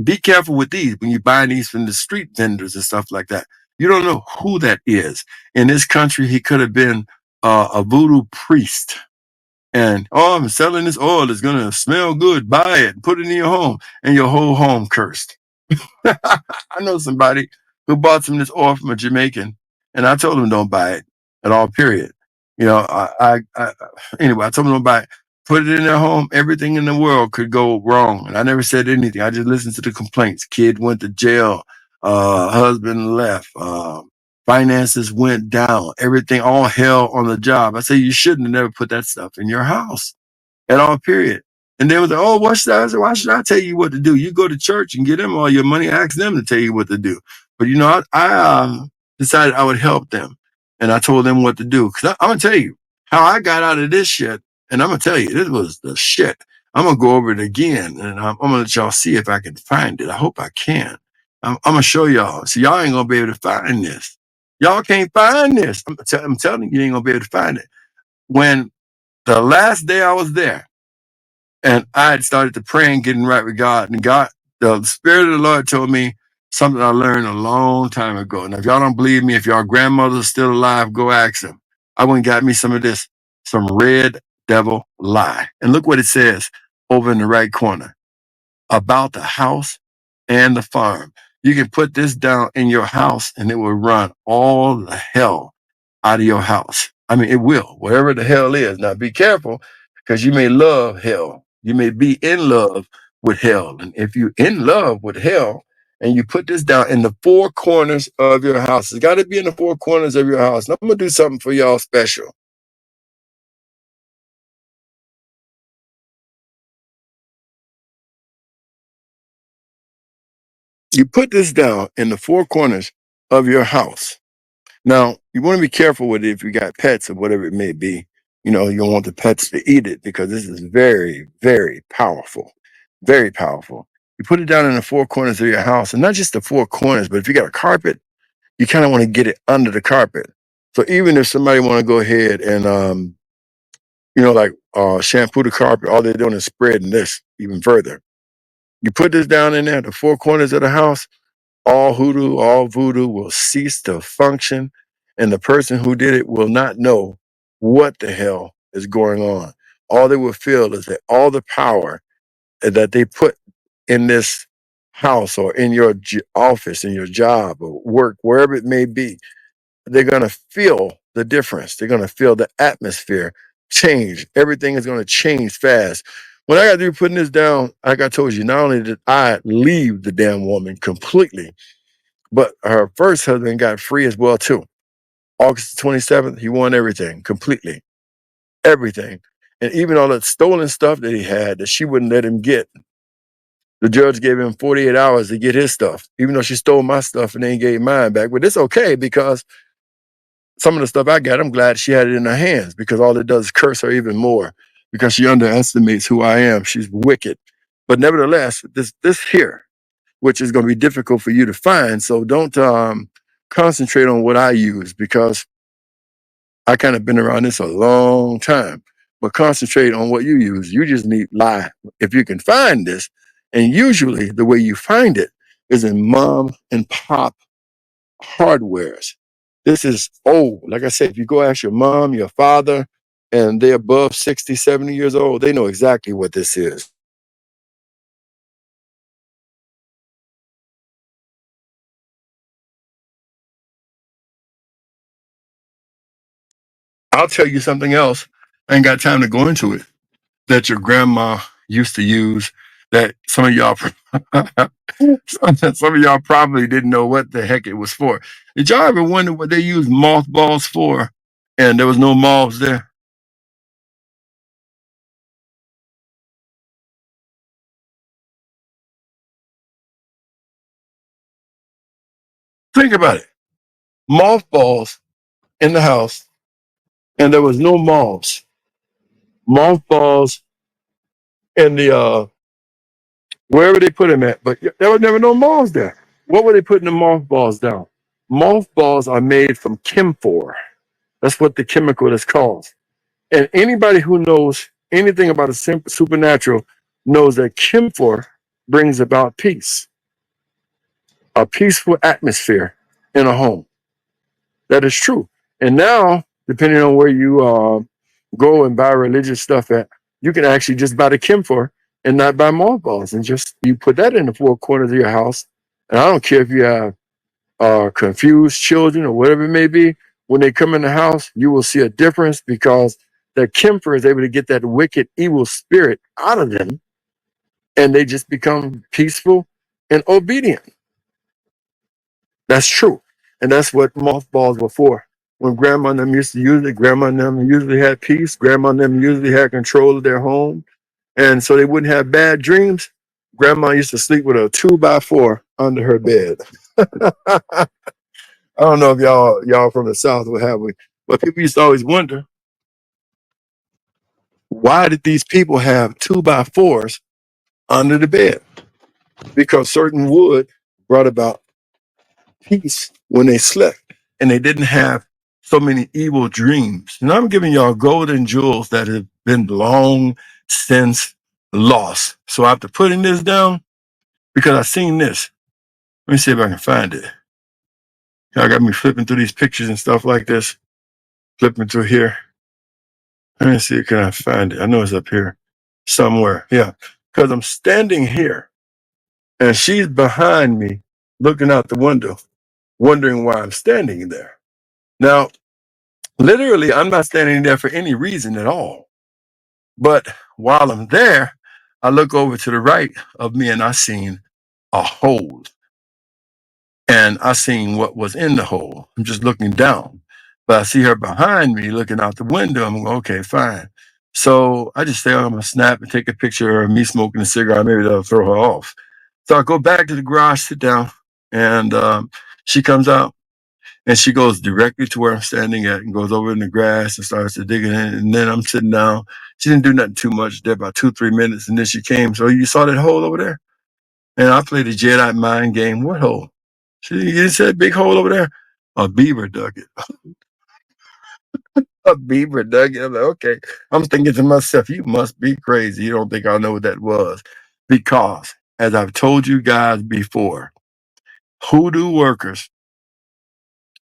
be careful with these when you're buying these from the street vendors and stuff like that. You don't know who that is. In this country, he could have been a voodoo priest. And, I'm selling this oil. It's going to smell good. Buy it. Put it in your home. And your whole home cursed. I know somebody who bought some of this oil from a Jamaican. And I told him don't buy it at all, period. Anyway, I told him don't buy it. Put it in their home. Everything in the world could go wrong. And I never said anything. I just listened to the complaints. Kid went to jail. Husband left. Finances went down. Everything, all hell on the job. I say you shouldn't have never put that stuff in your house at all, period. And they was like, why should I tell you what to do? You go to church and give them all your money. Ask them to tell you what to do. But I decided I would help them. And I told them what to do. Because I'm going to tell you how I got out of this shit. And I'm going to tell you, this was the shit. I'm going to go over it again. And I'm going to let y'all see if I can find it. I hope I can. I'm going to show y'all. So y'all ain't going to be able to find this. Y'all can't find this. I'm telling you, you ain't going to be able to find it. When the last day I was there, and I had started to pray and getting right with God, and the Spirit of the Lord told me something I learned a long time ago. Now, if y'all don't believe me, if y'all grandmother's still alive, go ask them. I went and got me some red devil lie. And look what it says over in the right corner about the house and the farm. You can put this down in your house and it will run all the hell out of your house. I mean, it will, whatever the hell is. Now, be careful because you may love hell. You may be in love with hell. And if you're in love with hell and you put this down in the four corners of your house, it's got to be in the four corners of your house. Now, I'm going to do something for y'all special. You put this down in the four corners of your house. Now, you want to be careful with it if you got pets or whatever it may be. You don't want the pets to eat it because this is very, very powerful. Very powerful. You put it down in the four corners of your house, and not just the four corners, but if you got a carpet, you kind of want to get it under the carpet. So even if somebody want to go ahead and, shampoo the carpet, all they're doing is spreading this even further. You put this down in there, the four corners of the house, all hoodoo, all voodoo will cease to function, and the person who did it will not know what the hell is going on. All they will feel is that all the power that they put in this house or in your office, in your job or work, wherever it may be, they're going to feel the difference. They're going to feel the atmosphere change. Everything is going to change fast. When I got through putting this down, like I told you, not only did I leave the damn woman completely, but her first husband got free as well too. August 27th, he won everything completely, everything. And even all that stolen stuff that he had that she wouldn't let him get, the judge gave him 48 hours to get his stuff, even though she stole my stuff and then gave mine back. But it's okay because some of the stuff I got, I'm glad she had it in her hands because all it does is curse her even more because she underestimates who I am. She's wicked. But nevertheless, this here, which is going to be difficult for you to find. So don't concentrate on what I use because I kind of been around this a long time. But concentrate on what you use. You just need lie. If you can find this, and usually the way you find it is in mom and pop hardwares. This is old. Like I said, if you go ask your mom, your father, and they're above 60, 70 years old, they know exactly what this is. I'll tell you something else. I ain't got time to go into it. That your grandma used to use that some of y'all some of y'all probably didn't know what the heck it was for. Did y'all ever wonder what they used mothballs for and there was no moths there? Think about it. Mothballs in the house and there was no moths. Mothballs in the wherever they put them at, but there was never no moths there. What were they putting the mothballs down? Mothballs are made from camphor. That's what the chemical is called. And anybody who knows anything about the supernatural knows that camphor brings about peace, a peaceful atmosphere in a home. That is true. And now, depending on where you go and buy religious stuff at, you can actually just buy the camphor and not buy mothballs, and just you put that in the four corners of your house. And I don't care if you have confused children or whatever it may be. When they come in the house, you will see a difference because the camphor is able to get that wicked, evil spirit out of them, and they just become peaceful and obedient. That's true. And that's what mothballs were for. When grandma and them used to use it, grandma and them usually had peace. Grandma and them usually had control of their home. And so they wouldn't have bad dreams. Grandma used to sleep with a 2x4 under her bed. I don't know if y'all from the South would have it, but people used to always wonder, why did these people have 2x4s under the bed? Because certain wood brought about peace when they slept and they didn't have so many evil dreams. And I'm giving y'all golden jewels that have been long since lost. So after putting this down, because I seen this, let me see if I can find it. Y'all got me flipping through these pictures and stuff like this, flipping through here. Let me see, can I find it? I know it's up here somewhere. Yeah, because I'm standing here and she's behind me looking out the window, wondering why I'm standing there. Now, literally, I'm not standing there for any reason at all. But while I'm there, I look over to the right of me and I seen a hole. And I seen what was in the hole. I'm just looking down. But I see her behind me looking out the window. I'm going, okay, fine. So I just say, I'm going to snap and take a picture of me smoking a cigarette. Maybe that'll throw her off. So I go back to the garage, sit down, and she comes out. And she goes directly to where I'm standing at and goes over in the grass and starts to dig in. And then I'm sitting down. She didn't do nothing too much there, about 2-3 minutes. And then she came. So you saw that hole over there? And I played a Jedi mind game. What hole? You said big hole over there? A beaver dug it. A beaver dug it. I'm like, okay. I'm thinking to myself, you must be crazy. You don't think I know what that was. Because, as I've told you guys before, hoodoo workers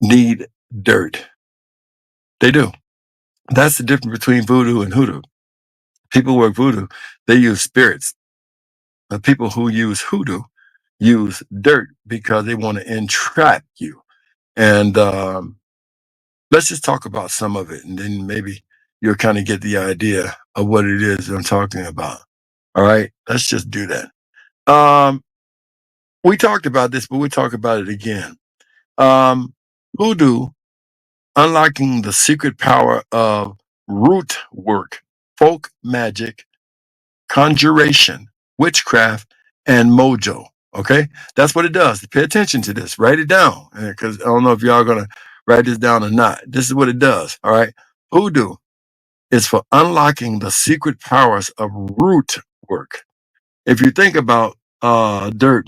need dirt. They do. That's the difference between voodoo and hoodoo. People work voodoo, they use spirits. But people who use hoodoo use dirt because they want to entrap you. And let's just talk about some of it, and then maybe you'll kind of get the idea of what it is I'm talking about. All right, let's just do that. We talked about this, but we'll talk about it again. Hoodoo, unlocking the secret power of root work, folk magic, conjuration, witchcraft, and mojo. Okay, that's what it does. Pay attention to this. Write it down, because I don't know if y'all are gonna write this down or not. This is what it does. All right, hoodoo is for unlocking the secret powers of root work. If you think about dirt,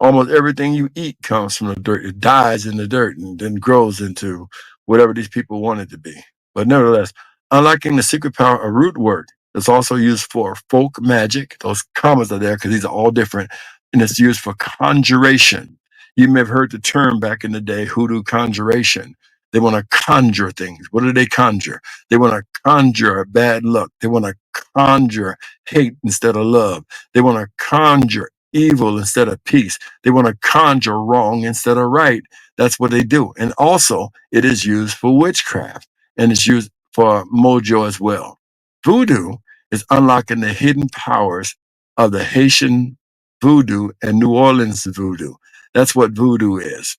almost everything you eat comes from the dirt. It dies in the dirt and then grows into whatever these people want it to be. But nevertheless, unlocking the secret power of root work is also used for folk magic. Those commas are there because these are all different. And it's used for conjuration. You may have heard the term back in the day, hoodoo conjuration. They want to conjure things. What do they conjure? They want to conjure bad luck. They want to conjure hate instead of love. They want to conjure evil instead of peace. They want to conjure wrong instead of right. That's what they do. And also, it is used for witchcraft and it's used for mojo as well. Voodoo is unlocking the hidden powers of the Haitian voodoo and New Orleans voodoo. That's what voodoo is.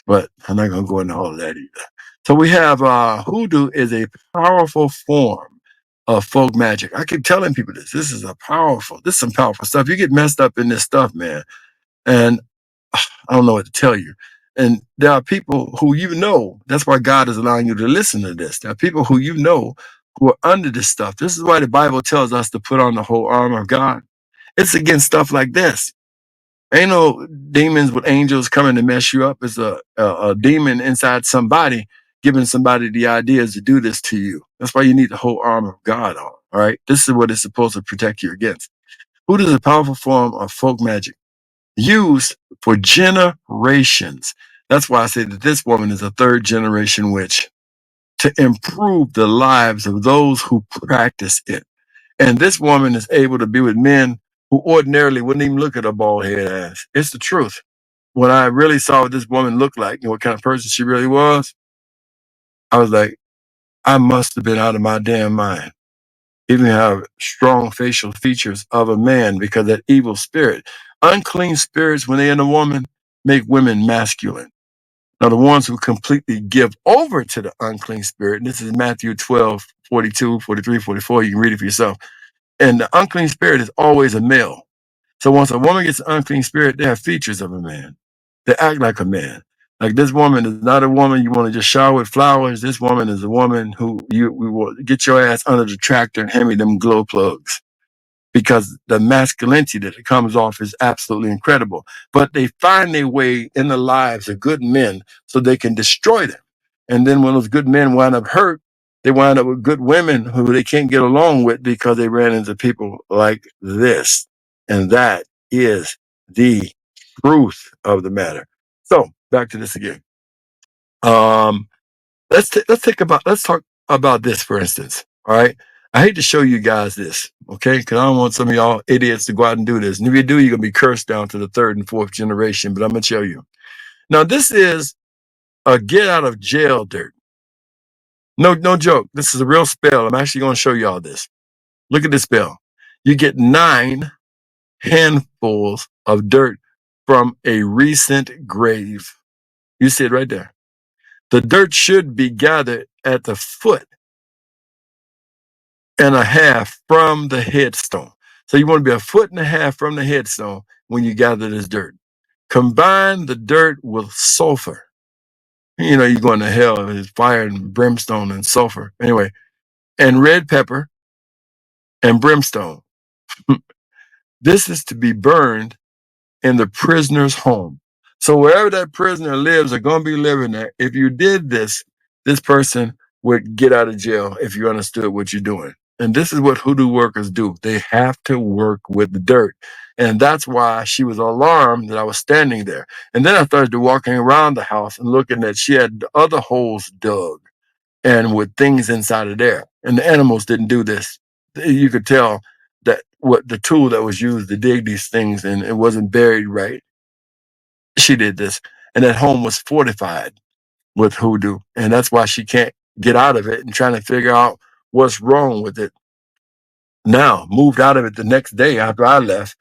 But I'm not going to go into all of that either. So we have hoodoo is a powerful form of folk magic. I keep telling people this. This is some powerful stuff. You get messed up in this stuff, man. And I don't know what to tell you. And there are people who that's why God is allowing you to listen to this. There are people who who are under this stuff. This is why the Bible tells us to put on the whole armor of God. It's against stuff like this. Ain't no demons with angels coming to mess you up. It's a demon inside somebody giving somebody the ideas to do this to you. That's why you need the whole armor of God on. All right. This is what it's supposed to protect you against. Voodoo is a powerful form of folk magic used for generations. That's why I say that this woman is a third generation witch to improve the lives of those who practice it. And this woman is able to be with men who ordinarily wouldn't even look at a bald head ass. It's the truth. When I really saw what this woman looked like and what kind of person she really was, I was like, I must have been out of my damn mind. Even have strong facial features of a man because that evil spirit. Unclean spirits, when they're in a woman, make women masculine. Now, the ones who completely give over to the unclean spirit, and this is Matthew 12, 42, 43, 44, you can read it for yourself. And the unclean spirit is always a male. So once a woman gets an unclean spirit, they have features of a man. They act like a man. Like this woman is not a woman you want to just shower with flowers. This woman is a woman who we will get your ass under the tractor and hand me them glow plugs. Because the masculinity that it comes off is absolutely incredible. But they find their way in the lives of good men so they can destroy them. And then when those good men wind up hurt, they wind up with good women who they can't get along with because they ran into people like this. And that is the truth of the matter. So back to this again. Let's talk about this, for instance. All right. I hate to show you guys this, okay? Because I don't want some of y'all idiots to go out and do this. And if you do, you're gonna be cursed down to the third and fourth generation. But I'm gonna show you. Now, this is a get out of jail dirt. No joke. This is a real spell. I'm actually gonna show y'all this. Look at this spell. You get 9 handfuls of dirt from a recent grave. You see it right there. The dirt should be gathered at the foot and a half from the headstone. So you want to be a foot and a half from the headstone when you gather this dirt. Combine the dirt with sulfur. You know, you're going to hell. There's fire and brimstone and sulfur. Anyway, and red pepper and brimstone. This is to be burned in the prisoner's home. So wherever that prisoner lives are going to be living there. If you did this, this person would get out of jail if you understood what you're doing. And this is what hoodoo workers do. They have to work with the dirt. And that's why she was alarmed that I was standing there. And then I started walking around the house and looking that she had other holes dug and with things inside of there. And the animals didn't do this. You could tell that what the tool that was used to dig these things and it wasn't buried right. She did this, and that home was fortified with hoodoo, and that's why she can't get out of it and trying to figure out what's wrong with it. Now, moved out of it the next day after I left,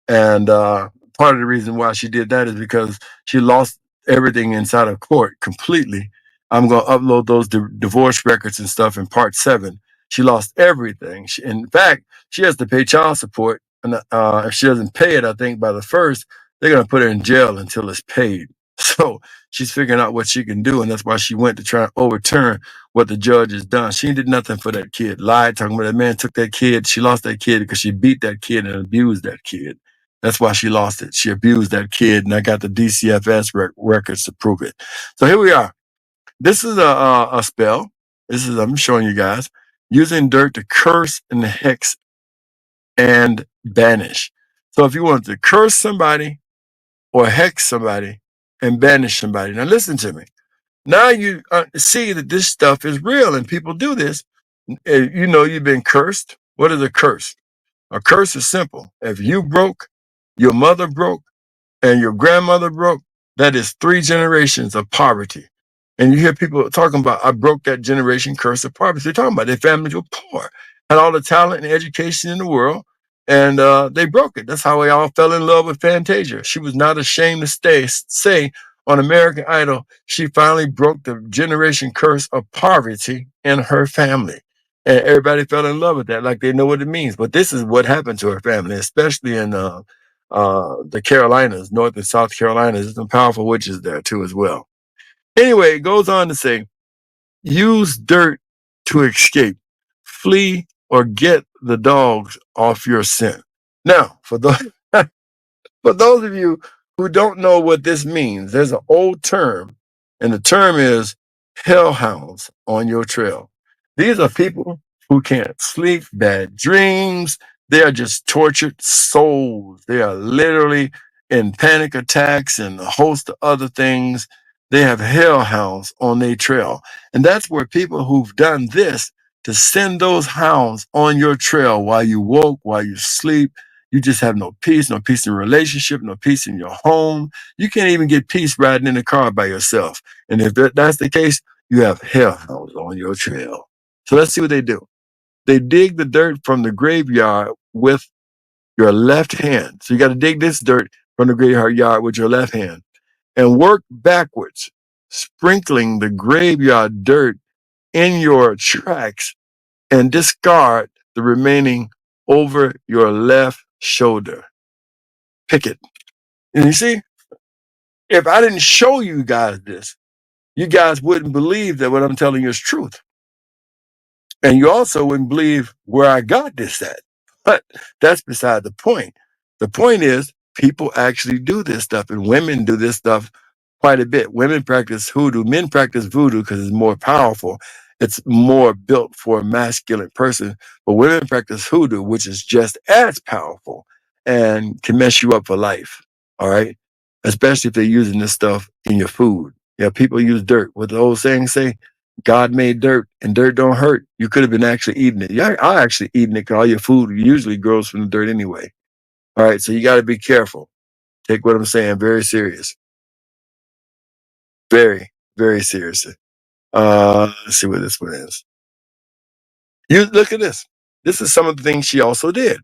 and part of the reason why she did that is because she lost everything inside of court completely. I'm going to upload those divorce records and stuff in part 7. She lost everything. In fact, she has to pay child support. And if she doesn't pay it, I think by the 1st, they're going to put her in jail until it's paid. So she's figuring out what she can do. And that's why she went to try and overturn what the judge has done. She did nothing for that kid. Lied, talking about that man took that kid. She lost that kid because she beat that kid and abused that kid. That's why she lost it. She abused that kid, and I got the DCFS records to prove it. So here we are. This is a spell. I'm showing you guys, using dirt to curse and hex and banish. So if you want to curse somebody or hex somebody and banish somebody, now listen to me. Now you see that this stuff is real and people do this. You know you've been cursed. What is a curse? A curse is simple. If you broke, your mother broke, and your grandmother broke, that is 3 generations of poverty. And you hear people talking about, I broke that generation curse of poverty. They're talking about their families were poor, had all the talent and education in the world, and they broke it. That's how we all fell in love with Fantasia. She was not ashamed to say on American Idol, she finally broke the generation curse of poverty in her family. And everybody fell in love with that, like they know what it means. But this is what happened to her family, especially in the Carolinas, North and South Carolinas. There's some powerful witches there too as well. Anyway, it goes on to say, use dirt to escape, flee, or get the dogs off your scent. Now, for those for those of you who don't know what this means, there's an old term, and the term is hellhounds on your trail. These are people who can't sleep, bad dreams. They are just tortured souls. They are literally in panic attacks and a host of other things. They have hellhounds on their trail. And that's where people who've done this to send those hounds on your trail while you woke, while you sleep, you just have no peace in relationship, no peace in your home. You can't even get peace riding in the car by yourself. And if that's the case, you have hellhounds on your trail. So let's see what they do. They dig the dirt from the graveyard with your left hand. So you got to dig this dirt from the graveyard with your left hand and work backwards, sprinkling the graveyard dirt in your tracks and discard the remaining over your left shoulder. Pick it. And you see, if I didn't show you guys this, you guys wouldn't believe that what I'm telling you is truth. And you also wouldn't believe where I got this at. But that's beside the point. The point is, people actually do this stuff, and women do this stuff quite a bit. Women practice hoodoo. Men practice voodoo because it's more powerful. It's more built for a masculine person. But women practice hoodoo, which is just as powerful and can mess you up for life. All right? Especially if they're using this stuff in your food. Yeah, people use dirt. What the old saying say? God made dirt, and dirt don't hurt. You could have been actually eating it. Yeah, I actually eating it because all your food usually grows from the dirt anyway. All right, so you got to be careful. Take what I'm saying very serious. Very, very seriously. Let's see what this one is. You look at this. This is some of the things she also did.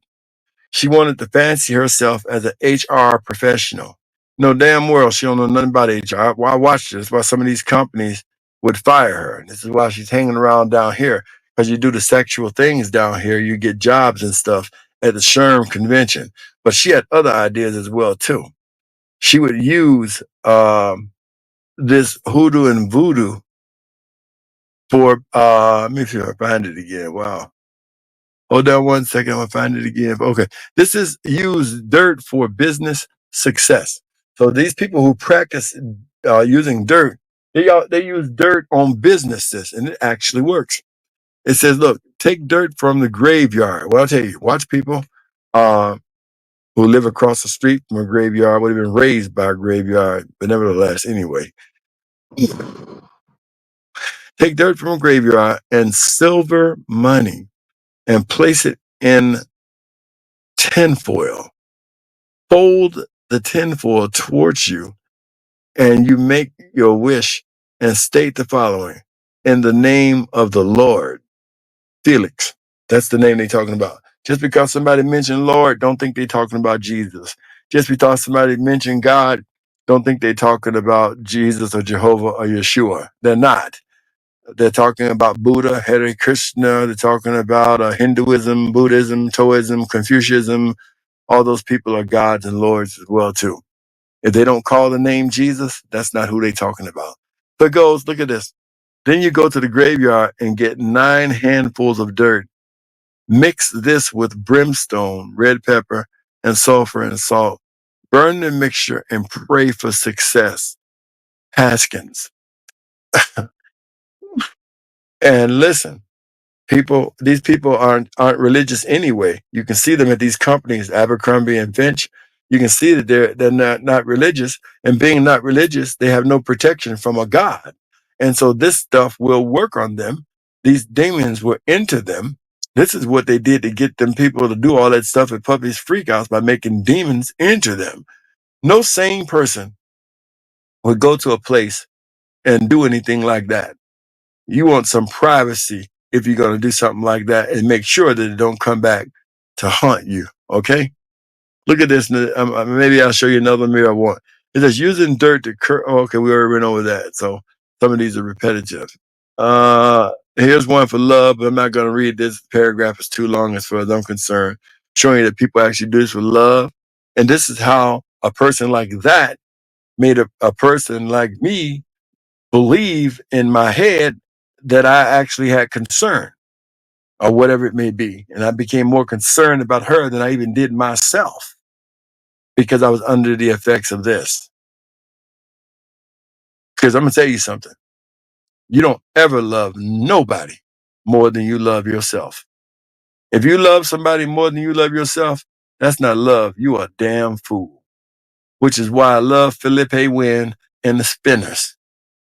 She wanted to fancy herself as an HR professional. No damn world, she don't know nothing about HR. Well, I watched this. That's why some of these companies would fire her. And this is why she's hanging around down here. Because you do the sexual things down here, you get jobs and stuff at the SHRM convention. But she had other ideas as well, too. She would use this hoodoo and voodoo for, let me see if I find it again. Wow. Hold on one second. I'm going to find it again. Okay. This is use dirt for business success. So these people who practice using dirt, they use dirt on businesses, and it actually works. It says, look, take dirt from the graveyard. Well, I'll tell you, watch people who live across the street from a graveyard, would have been raised by a graveyard, but nevertheless, anyway. Take dirt from a graveyard and silver money and place it in tinfoil. Fold the tinfoil towards you and you make your wish and state the following: in the name of the Lord. Felix, that's the name they're talking about. Just because somebody mentioned Lord, don't think they're talking about Jesus. Just because somebody mentioned God, don't think they're talking about Jesus or Jehovah or Yeshua. They're not. They're talking about Buddha, Hare Krishna. They're talking about Hinduism, Buddhism, Taoism, Confucianism. All those people are gods and lords as well too. If they don't call the name Jesus, that's not who they're talking about. So it goes, look at this. Then you go to the graveyard and get 9 handfuls of dirt. Mix this with brimstone, red pepper, and sulfur and salt. Burn the mixture and pray for success. Haskins. And listen, these people aren't religious anyway. You can see them at these companies, Abercrombie and Finch. You can see that they're not religious, and being not religious, they have no protection from a God. And so this stuff will work on them. These demons were into them. This is what they did to get them people to do all that stuff at Puppy's Freakouts, by making demons into them. No sane person would go to a place and do anything like that. You want some privacy if you're going to do something like that, and make sure that it don't come back to haunt you. Okay. Look at this. Maybe I'll show you another mirror one. It says using dirt to okay. We already went over that. So some of these are repetitive. Here's one for love, but I'm not going to read this paragraph. It's too long as far as I'm concerned. Showing you that people actually do this for love. And this is how a person like that made a person like me believe in my head that I actually had concern, or whatever it may be. And I became more concerned about her than I even did myself, because I was under the effects of this. Because I'm going to tell you something. You don't ever love nobody more than you love yourself. If you love somebody more than you love yourself, that's not love. You are a damn fool. Which is why I love Felipe Wynn and the Spinners.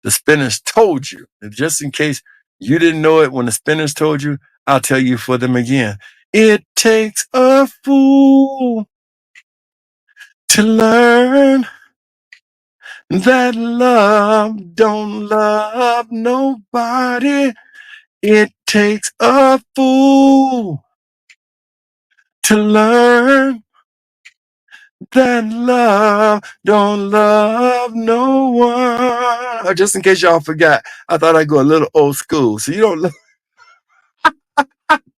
The Spinners told you. And just in case you didn't know it when the Spinners told you, I'll tell you for them again. It takes a fool to learn that love don't love nobody. It takes a fool to learn that love don't love no one. Just in case y'all forgot, I thought I'd go a little old school. So you don't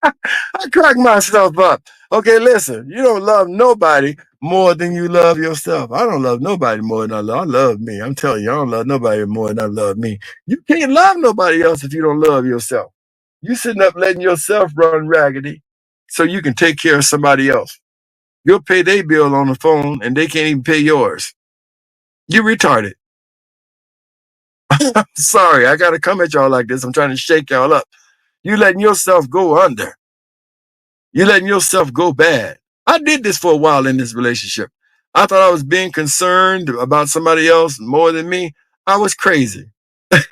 I crack myself up. Okay, listen, you don't love nobody more than you love yourself. I don't love nobody more than I love me. I'm telling you, I don't love nobody more than I love me. You can't love nobody else if you don't love yourself. You sitting up letting yourself run raggedy so you can take care of somebody else. You'll pay their bill on the phone and they can't even pay yours. You retarded. Sorry, I got to come at y'all like this. I'm trying to shake y'all up. You letting yourself go under. You're letting yourself go bad. I did this for a while in this relationship. I thought I was being concerned about somebody else more than me. I was crazy.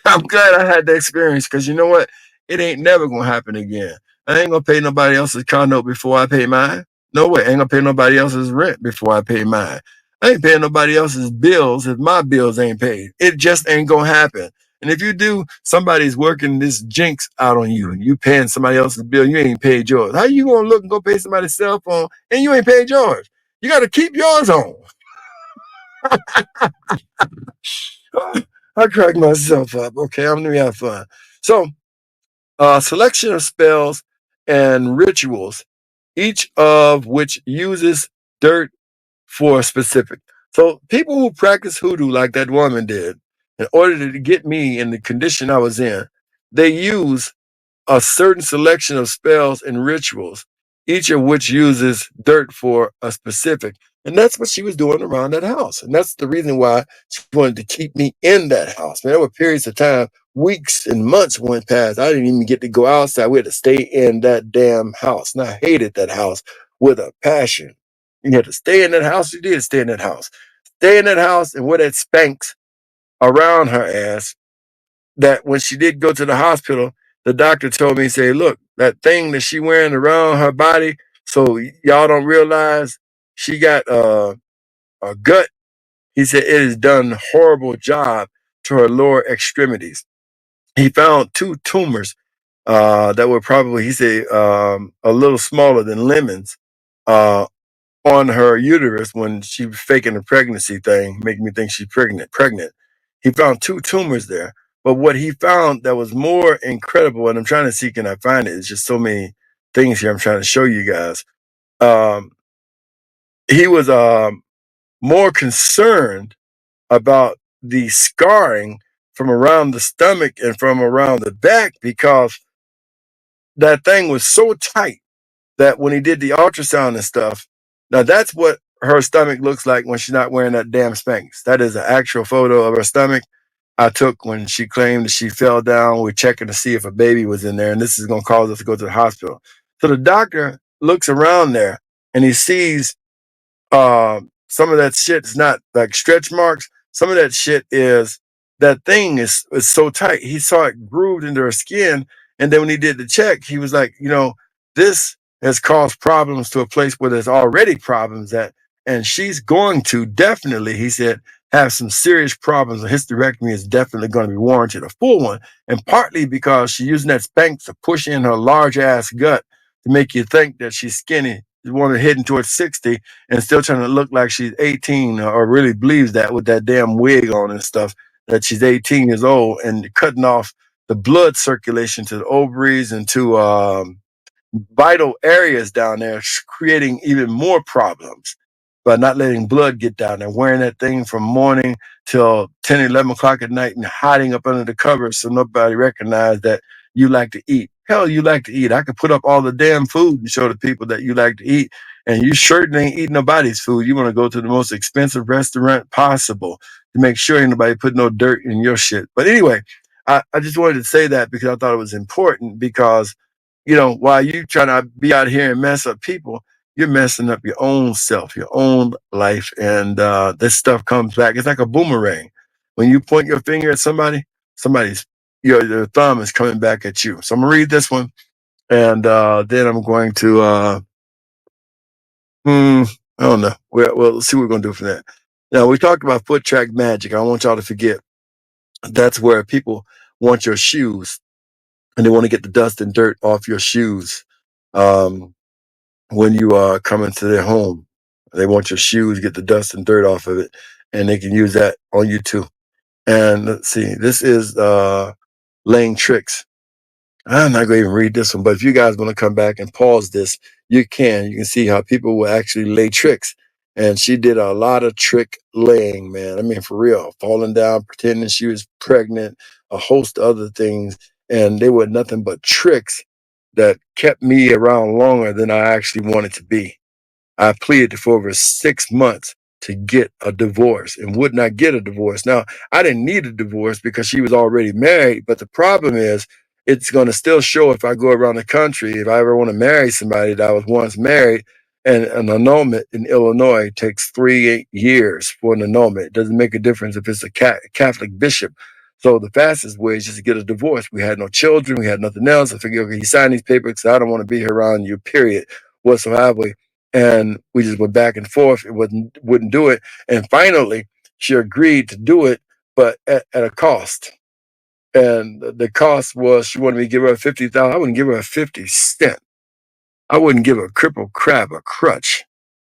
I'm glad I had the experience, because you know what? It ain't never going to happen again. I ain't going to pay nobody else's car note before I pay mine. No way. I ain't going to pay nobody else's rent before I pay mine. I ain't paying nobody else's bills if my bills ain't paid. It just ain't going to happen. And if you do, somebody's working this jinx out on you. You paying somebody else's bill, you ain't paid yours. How you going to look and go pay somebody's cell phone and you ain't paid yours? You got to keep yours on. I crack myself up. Okay, I'm going to have fun. So, selection of spells and rituals, each of which uses dirt for a specific. So people who practice hoodoo like that woman did, in order to get me in the condition I was in, they use a certain selection of spells and rituals, each of which uses dirt for a specific. And that's what she was doing around that house. And that's the reason why she wanted to keep me in that house. Man, there were periods of time, weeks and months went past. I didn't even get to go outside. We had to stay in that damn house. And I hated that house with a passion. You had to stay in that house. You did stay in that house. Stay in that house and wear that Spanx around her ass, that when she did go to the hospital, the doctor told me, say, look, that thing that she wearing around her body, so y'all don't realize she got a gut. he said it has done a horrible job to her lower extremities. He found 2 tumors that were probably, he said, a little smaller than lemons uh, on her uterus when she was faking the pregnancy thing, making me think she's pregnant. He found 2 tumors there. But what he found that was more incredible, and I'm trying to see, can I find it? It's just so many things here I'm trying to show you guys. Um, he was more concerned about the scarring from around the stomach and from around the back because that thing was so tight that when he did the ultrasound and stuff, now that's what her stomach looks like when she's not wearing that damn Spanx. That is an actual photo of her stomach I took when she claimed that she fell down. We're checking to see if a baby was in there, and this is going to cause us to go to the hospital. So the doctor looks around there and he sees some of that shit is not like stretch marks. Some of that shit is that thing is so tight. He saw it grooved into her skin, and then when he did the check, he was like, this has caused problems to a place where there's already problems at, and she's going to definitely, he said, have some serious problems. A hysterectomy is definitely going to be warranted, a full one, and partly because she's using that Spanx to push in her large ass gut to make you think that she's skinny. You want her heading towards 60 and still trying to look like she's 18 or really believes that with that damn wig on and stuff, that she's 18 years old, and cutting off the blood circulation to the ovaries and to vital areas down there, creating even more problems by not letting blood get down there, wearing that thing from morning till 10, 11 o'clock at night and hiding up under the covers so nobody recognized that you like to eat. Hell, you like to eat. I could put up all the damn food and show the people that you like to eat, and you certainly ain't eating nobody's food. You want to go to the most expensive restaurant possible to make sure ain't nobody put no dirt in your shit. But anyway, I just wanted to say that because I thought it was important because, while you trying to be out here and mess up people, you're messing up your own self, your own life. And this stuff comes back. It's like a boomerang. When you point your finger at somebody's your thumb is coming back at you. So I'm gonna read this one, and then I'm going to I don't know. Well, let's see what we're gonna do from that. Now we talked about foot track magic. I don't want y'all to forget that's where people want your shoes and they want to get the dust and dirt off your shoes when you are coming to their home. They want your shoes, get the dust and dirt off of it, and they can use that on you too. And let's see, this is laying tricks. I'm not going to even read this one, but if you guys want to come back and pause this, you can. You can see how people will actually lay tricks. And she did a lot of trick laying, man. I mean, for real, falling down, pretending she was pregnant, a host of other things. And they were nothing but tricks that kept me around longer than I actually wanted to be. I pleaded for over 6 months to get a divorce and would not get a divorce. Now, I didn't need a divorce because she was already married, but the problem is it's going to still show if I go around the country, if I ever want to marry somebody that I was once married, and an annulment in Illinois takes 3 years for an annulment. It doesn't make a difference if it's a Catholic bishop. So the fastest way is just to get a divorce. We had no children. We had nothing else. I figured, okay, he signed these papers because I don't want to be around you, period, whatsoever. And we just went back and forth. It wouldn't do it. And finally, she agreed to do it, but at a cost. And the cost was she wanted me to give her $50,000. I wouldn't give her 50 cents. I wouldn't give a crippled crab a crutch.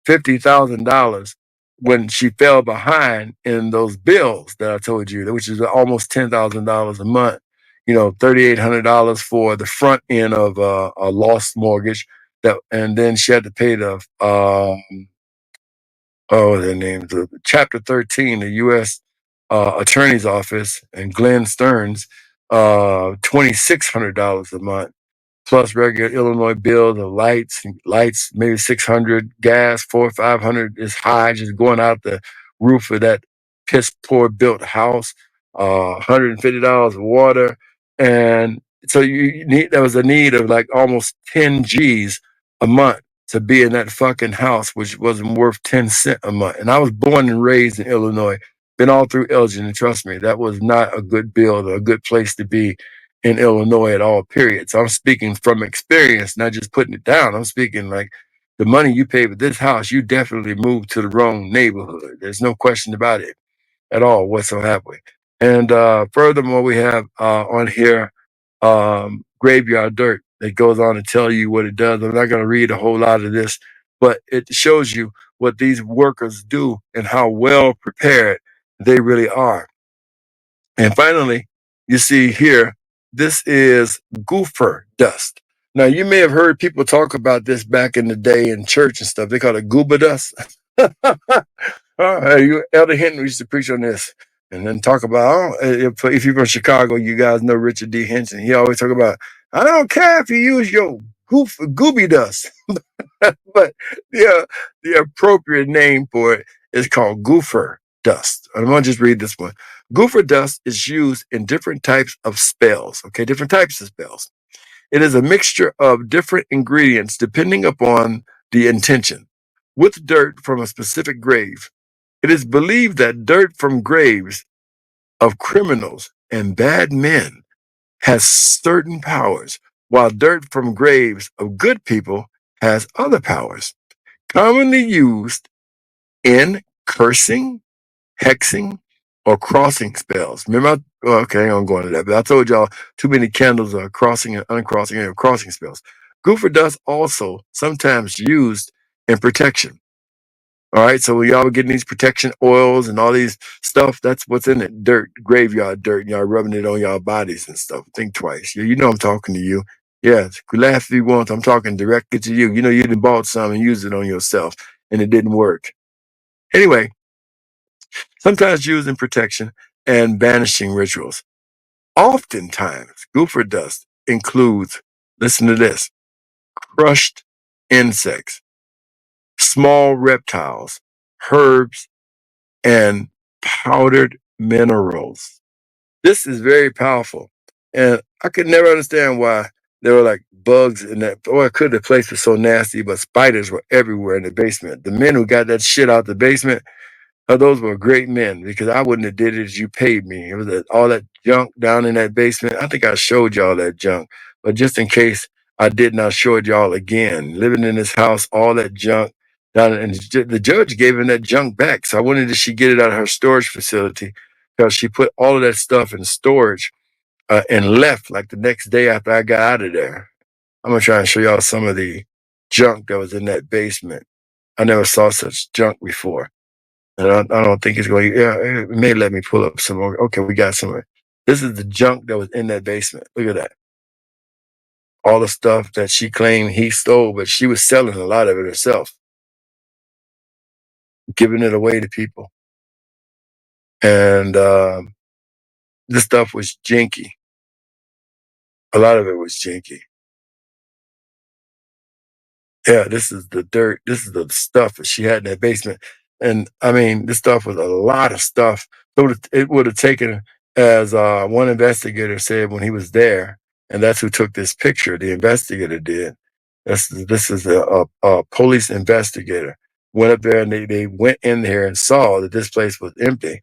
$50,000 when she fell behind in those bills that I told you, which is almost $10,000 a month. $3,800 for the front end of a lost mortgage. And then she had to pay the their names, Chapter 13, the U.S. Attorney's Office, and Glenn Stearns, $2,600 a month, plus regular Illinois bills of lights, maybe $600, gas, $400 or $500 is high, just going out the roof of that piss poor built house, $150 of water, and so there was a need of like almost 10 G's a month to be in that fucking house, which wasn't worth 10 cents a month. And I was born and raised in Illinois, been all through Elgin, and trust me, that was not a good build or a good place to be in Illinois at all, period. So I'm speaking from experience, not just putting it down. I'm speaking like the money you pay for this house, you definitely moved to the wrong neighborhood. There's no question about it at all whatsoever. And furthermore, we have on here graveyard dirt that goes on to tell you what it does. I'm not going to read a whole lot of this, but it shows you what these workers do and how well prepared they really are. And finally, you see here, this is goofer dust. Now, you may have heard people talk about this back in the day in church and stuff. They call it gooba dust. Elder Henry used to preach on this and then talk about, if you're from Chicago, you guys know Richard D. Henson. He always talk about, I don't care if you use your gooby dust. But the appropriate name for it is called goofer dust. I'm going to just read this one. Goofer dust is used in different types of spells. Okay, different types of spells. It is a mixture of different ingredients depending upon the intention. With dirt from a specific grave, it is believed that dirt from graves of criminals and bad men has certain powers, while dirt from graves of good people has other powers, commonly used in cursing, hexing, or crossing spells. Remember, okay, I'm going to that, but I told y'all too many candles are crossing and uncrossing and crossing spells. Goofer dust also sometimes used in protection. All right, so when y'all were getting these protection oils and all these stuff, that's what's in it. Dirt, graveyard dirt, y'all rubbing it on y'all bodies and stuff. Think twice. You know I'm talking to you. Yes, laugh if you want. I'm talking directly to you. You know you done bought some and used it on yourself and it didn't work. Anyway, sometimes used in protection and banishing rituals. Oftentimes, goofer dust includes, listen to this, crushed insects, small reptiles, herbs, and powdered minerals. This is very powerful. And I could never understand why there were like bugs in that. Or it could the place was so nasty, but spiders were everywhere in the basement. The men who got that shit out the basement, those were great men because I wouldn't have did it as you paid me. It was all that junk down in that basement. I think I showed y'all that junk, but just in case I did not show it y'all again, living in this house, all that junk down, and the judge gave him that junk back. So I wanted to she get it out of her storage facility because she put all of that stuff in storage and left like the next day after I got out of there. I'm gonna try and show y'all some of the junk that was in that basement. I never saw such junk before. And I don't think it's going. Yeah, it may let me pull up some more. Okay, we got some. This is the junk that was in that basement. Look at that. All the stuff that she claimed he stole, but she was selling a lot of it herself, giving it away to people. And this stuff was jinky. A lot of it was jinky. Yeah, this is the dirt. This is the stuff that she had in that basement. And I mean, this stuff was a lot of stuff. So it would have taken, as one investigator said when he was there, and that's who took this picture, the investigator did. This is a police investigator. Went up there and they went in there and saw that this place was empty.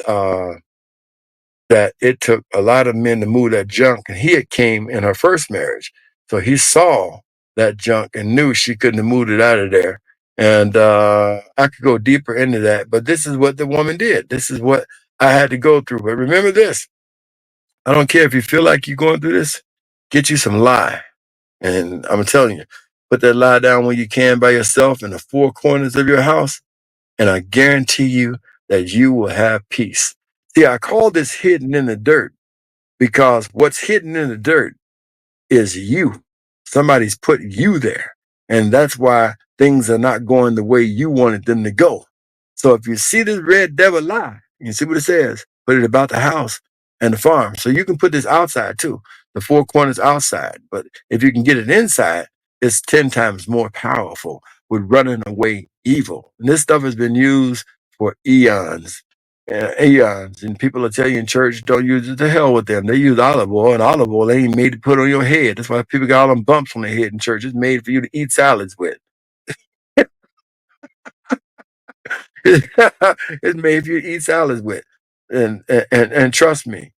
That it took a lot of men to move that junk. And he had came in her first marriage. So he saw that junk and knew she couldn't have moved it out of there. And I could go deeper into that, but this is what the woman did. This is what I had to go through. But remember this, I don't care if you feel like you're going through this, get you some lye. And I'm telling you, put that lye down when you can by yourself in the four corners of your house. And I guarantee you that you will have peace. See, I call this hidden in the dirt because what's hidden in the dirt is you. Somebody's put you there. And that's why things are not going the way you wanted them to go. So if you see this red devil lie, you see what it says, put it about the house and the farm. So you can put this outside too, the four corners outside. But if you can get it inside, it's 10 times more powerful with running away evil. And this stuff has been used for eons. Eons, and people will tell you in church, don't use it. To hell with them. They use olive oil, and olive oil ain't made to put on your head. That's why people got all them bumps on their head in church. It's made for you to eat salads with. It's made for you to eat salads with. And trust me,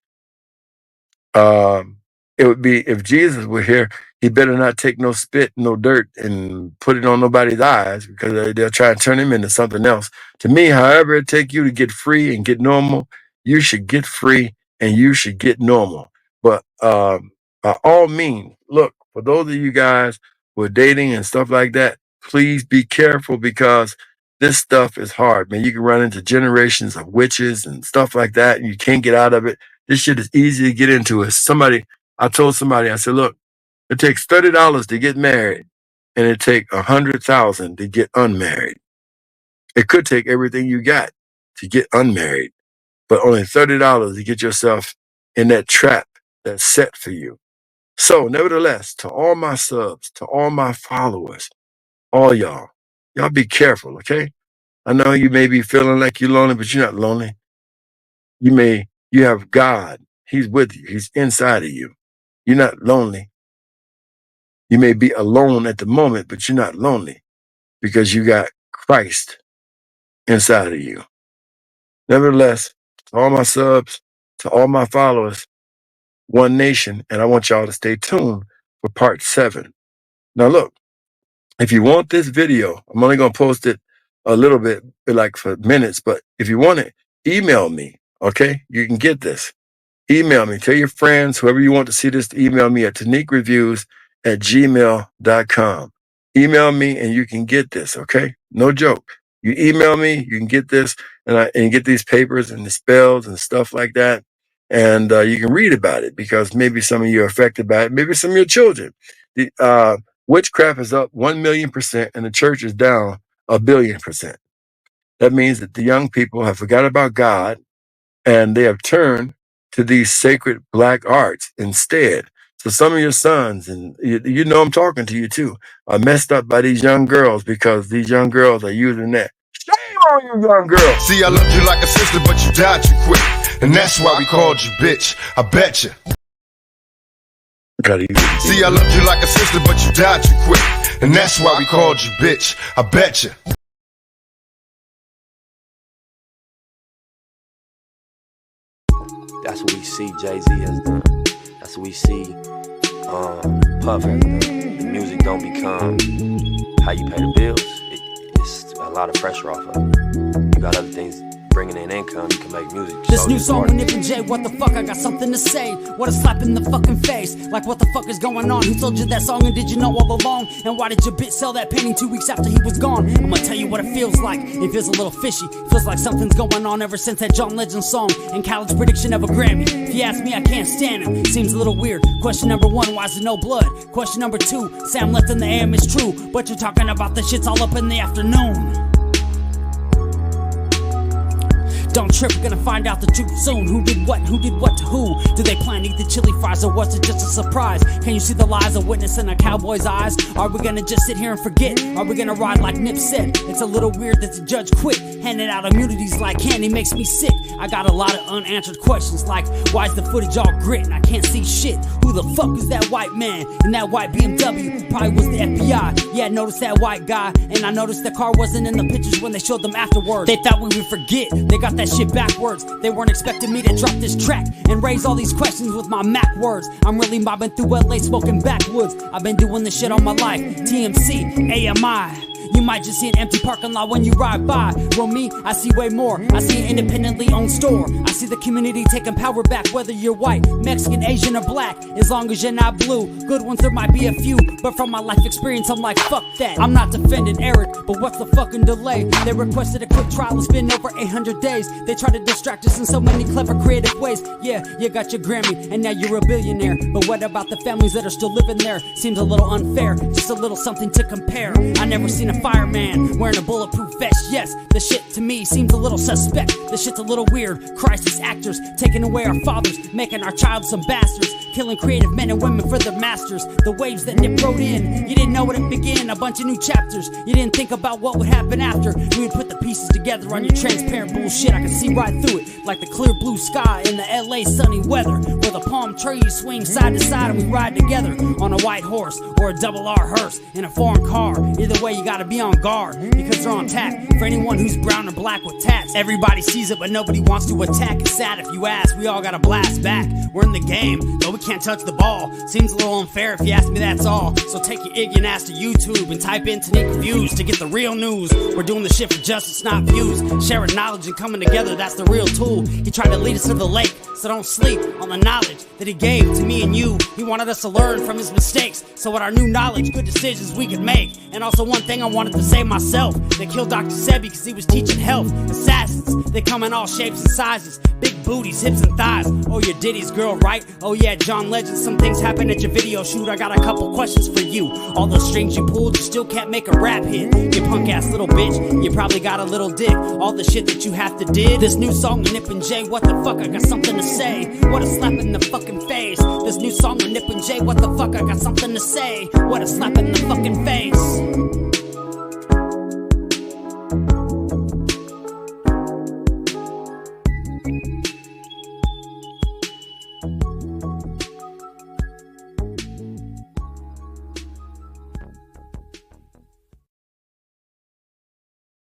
it would be if Jesus were here, he better not take no spit, no dirt, and put it on nobody's eyes, because they'll try and turn him into something else. To me, however it take you to get free and get normal, you should get free and you should get normal. But by all means, look, for those of you guys who are dating and stuff like that, please be careful, because this stuff is hard, man. You can run into generations of witches and stuff like that, and you can't get out of it. This shit is easy to get into. I told somebody, I said, look, it takes $30 to get married, and it takes $100,000 to get unmarried. It could take everything you got to get unmarried, but only $30 to get yourself in that trap that's set for you. So, nevertheless, to all my subs, to all my followers, all y'all be careful, okay? I know you may be feeling like you're lonely, but you're not lonely. You have God. He's with you. He's inside of you. You're not lonely. You may be alone at the moment, but you're not lonely, because you got Christ inside of you. Nevertheless, to all my subs, to all my followers, One Nation, and I want y'all to stay tuned for part 7. Now look, if you want this video, I'm only going to post it a little bit, like for minutes, but if you want it, email me, okay? You can get this. Email me. Tell your friends, whoever you want to see this, to email me at taniquereviews@gmail.com. Email me and you can get this, okay? No joke. You email me, you can get this, and get these papers and the spells and stuff like that. And you can read about it, because maybe some of you are affected by it. Maybe some of your children. Witchcraft is up 1,000,000%, and the church is down 1,000,000,000%. That means that the young people have forgot about God, and they have turned to these sacred black arts instead. So some of your sons, and you know I'm talking to you too, are messed up by these young girls, because these young girls are using that. Shame on you, young girls. See, I loved you like a sister, but you died too quick. And that's why we called you bitch. I bet you. See, I loved you like a sister, but you died too quick. And that's why we called you bitch. I bet you. That's what we see Jay-Z has done. That's what we see Puff has done. The music don't become how you pay the bills. It's a lot of pressure off of it. You got other things bringing in income, you can make music. This new song with Nip and Jay, what the fuck, I got something to say. What a slap in the fucking face. Like, what the fuck is going on? Who told you that song, and did you know all along? And why did your bitch sell that painting 2 weeks after he was gone? I'm gonna tell you what it feels like. It feels a little fishy. Feels like something's going on ever since that John Legend song and Khaled's prediction of a Grammy. If you ask me, I can't stand him. Seems a little weird. Question number 1, why is there no blood? Question number 2, Sam left in the AM is true, but you're talking about the shits all up in the afternoon. Don't trip, we're gonna find out the truth soon. Who did what to who? Did they plan to eat the chili fries, or was it just a surprise? Can you see the lies of witness in a cowboy's eyes? Are we gonna just sit here and forget? Are we gonna ride like Nip said? It's a little weird that the judge quit. Handing out immunities like candy makes me sick. I got a lot of unanswered questions, like why is the footage all grit and I can't see shit? Who the fuck is that white man in that white BMW? Probably was the FBI. Yeah, I noticed that white guy, and I noticed the car wasn't in the pictures when they showed them afterwards. They thought we would forget. They got that shit backwards. They weren't expecting me to drop this track and raise all these questions with my Mac words. I'm really mobbing through LA smoking backwoods. I've been doing this shit all my life. TMC, AMI. You might just see an empty parking lot when you ride by. Well, me, I see way more. I see an independently owned store. I see the community taking power back, whether you're white, Mexican, Asian, or black. As long as you're not blue. Good ones, there might be a few, but from my life experience, I'm like, fuck that. I'm not defending Eric, but what's the fucking delay? They requested a quick trial, it's been over 800 days. They try to distract us in so many clever, creative ways. Yeah, you got your Grammy, and now you're a billionaire. But what about the families that are still living there? Seems a little unfair, just a little something to compare. I never seen a fireman wearing a bulletproof vest. Yes, the shit to me seems a little suspect. The shit's a little weird. Crisis actors taking away our fathers, making our child some bastards, killing creative men and women for their masters. The waves that Nip wrote in, you didn't know when it began. A bunch of new chapters, you didn't think about what would happen after. We would put the pieces together on your transparent bullshit. I can see right through it, like the clear blue sky in the LA sunny weather, where the palm trees swing side to side and we ride together on a white horse or a double R hearse in a foreign car. Either way, you gotta be on guard, because they're on tap for anyone who's brown or black with tats. Everybody sees it, but nobody wants to attack. It's sad if you ask, we all gotta blast back. We're in the game, though we can't touch the ball. Seems a little unfair if you ask me, that's all. So take your ignorant ass to YouTube and type in Tanika Views to get the real news. We're doing the shit for justice, not views. Sharing knowledge and coming together, that's the real tool. He tried to lead us to the lake, so don't sleep on the knowledge that he gave to me and you. He wanted us to learn from his mistakes, so with our new knowledge, good decisions we could make. And also one thing I wanted to say myself, they killed Dr. Sebi because he was teaching health. Assassins, they come in all shapes and sizes, big booties, hips and thighs. Oh, you're Diddy's girl, right? Oh yeah, John Legend, some things happen at your video shoot. I got a couple questions for you. All those strings you pulled, you still can't make a rap hit. You punk ass little bitch, you probably got a little dick. All the shit that you have to did. This new song with Nip and Jay, what the fuck, I got something to say. What a slap in the fucking face. This new song with Nip and Jay, what the fuck, I got something to say. What a slap in the fucking face.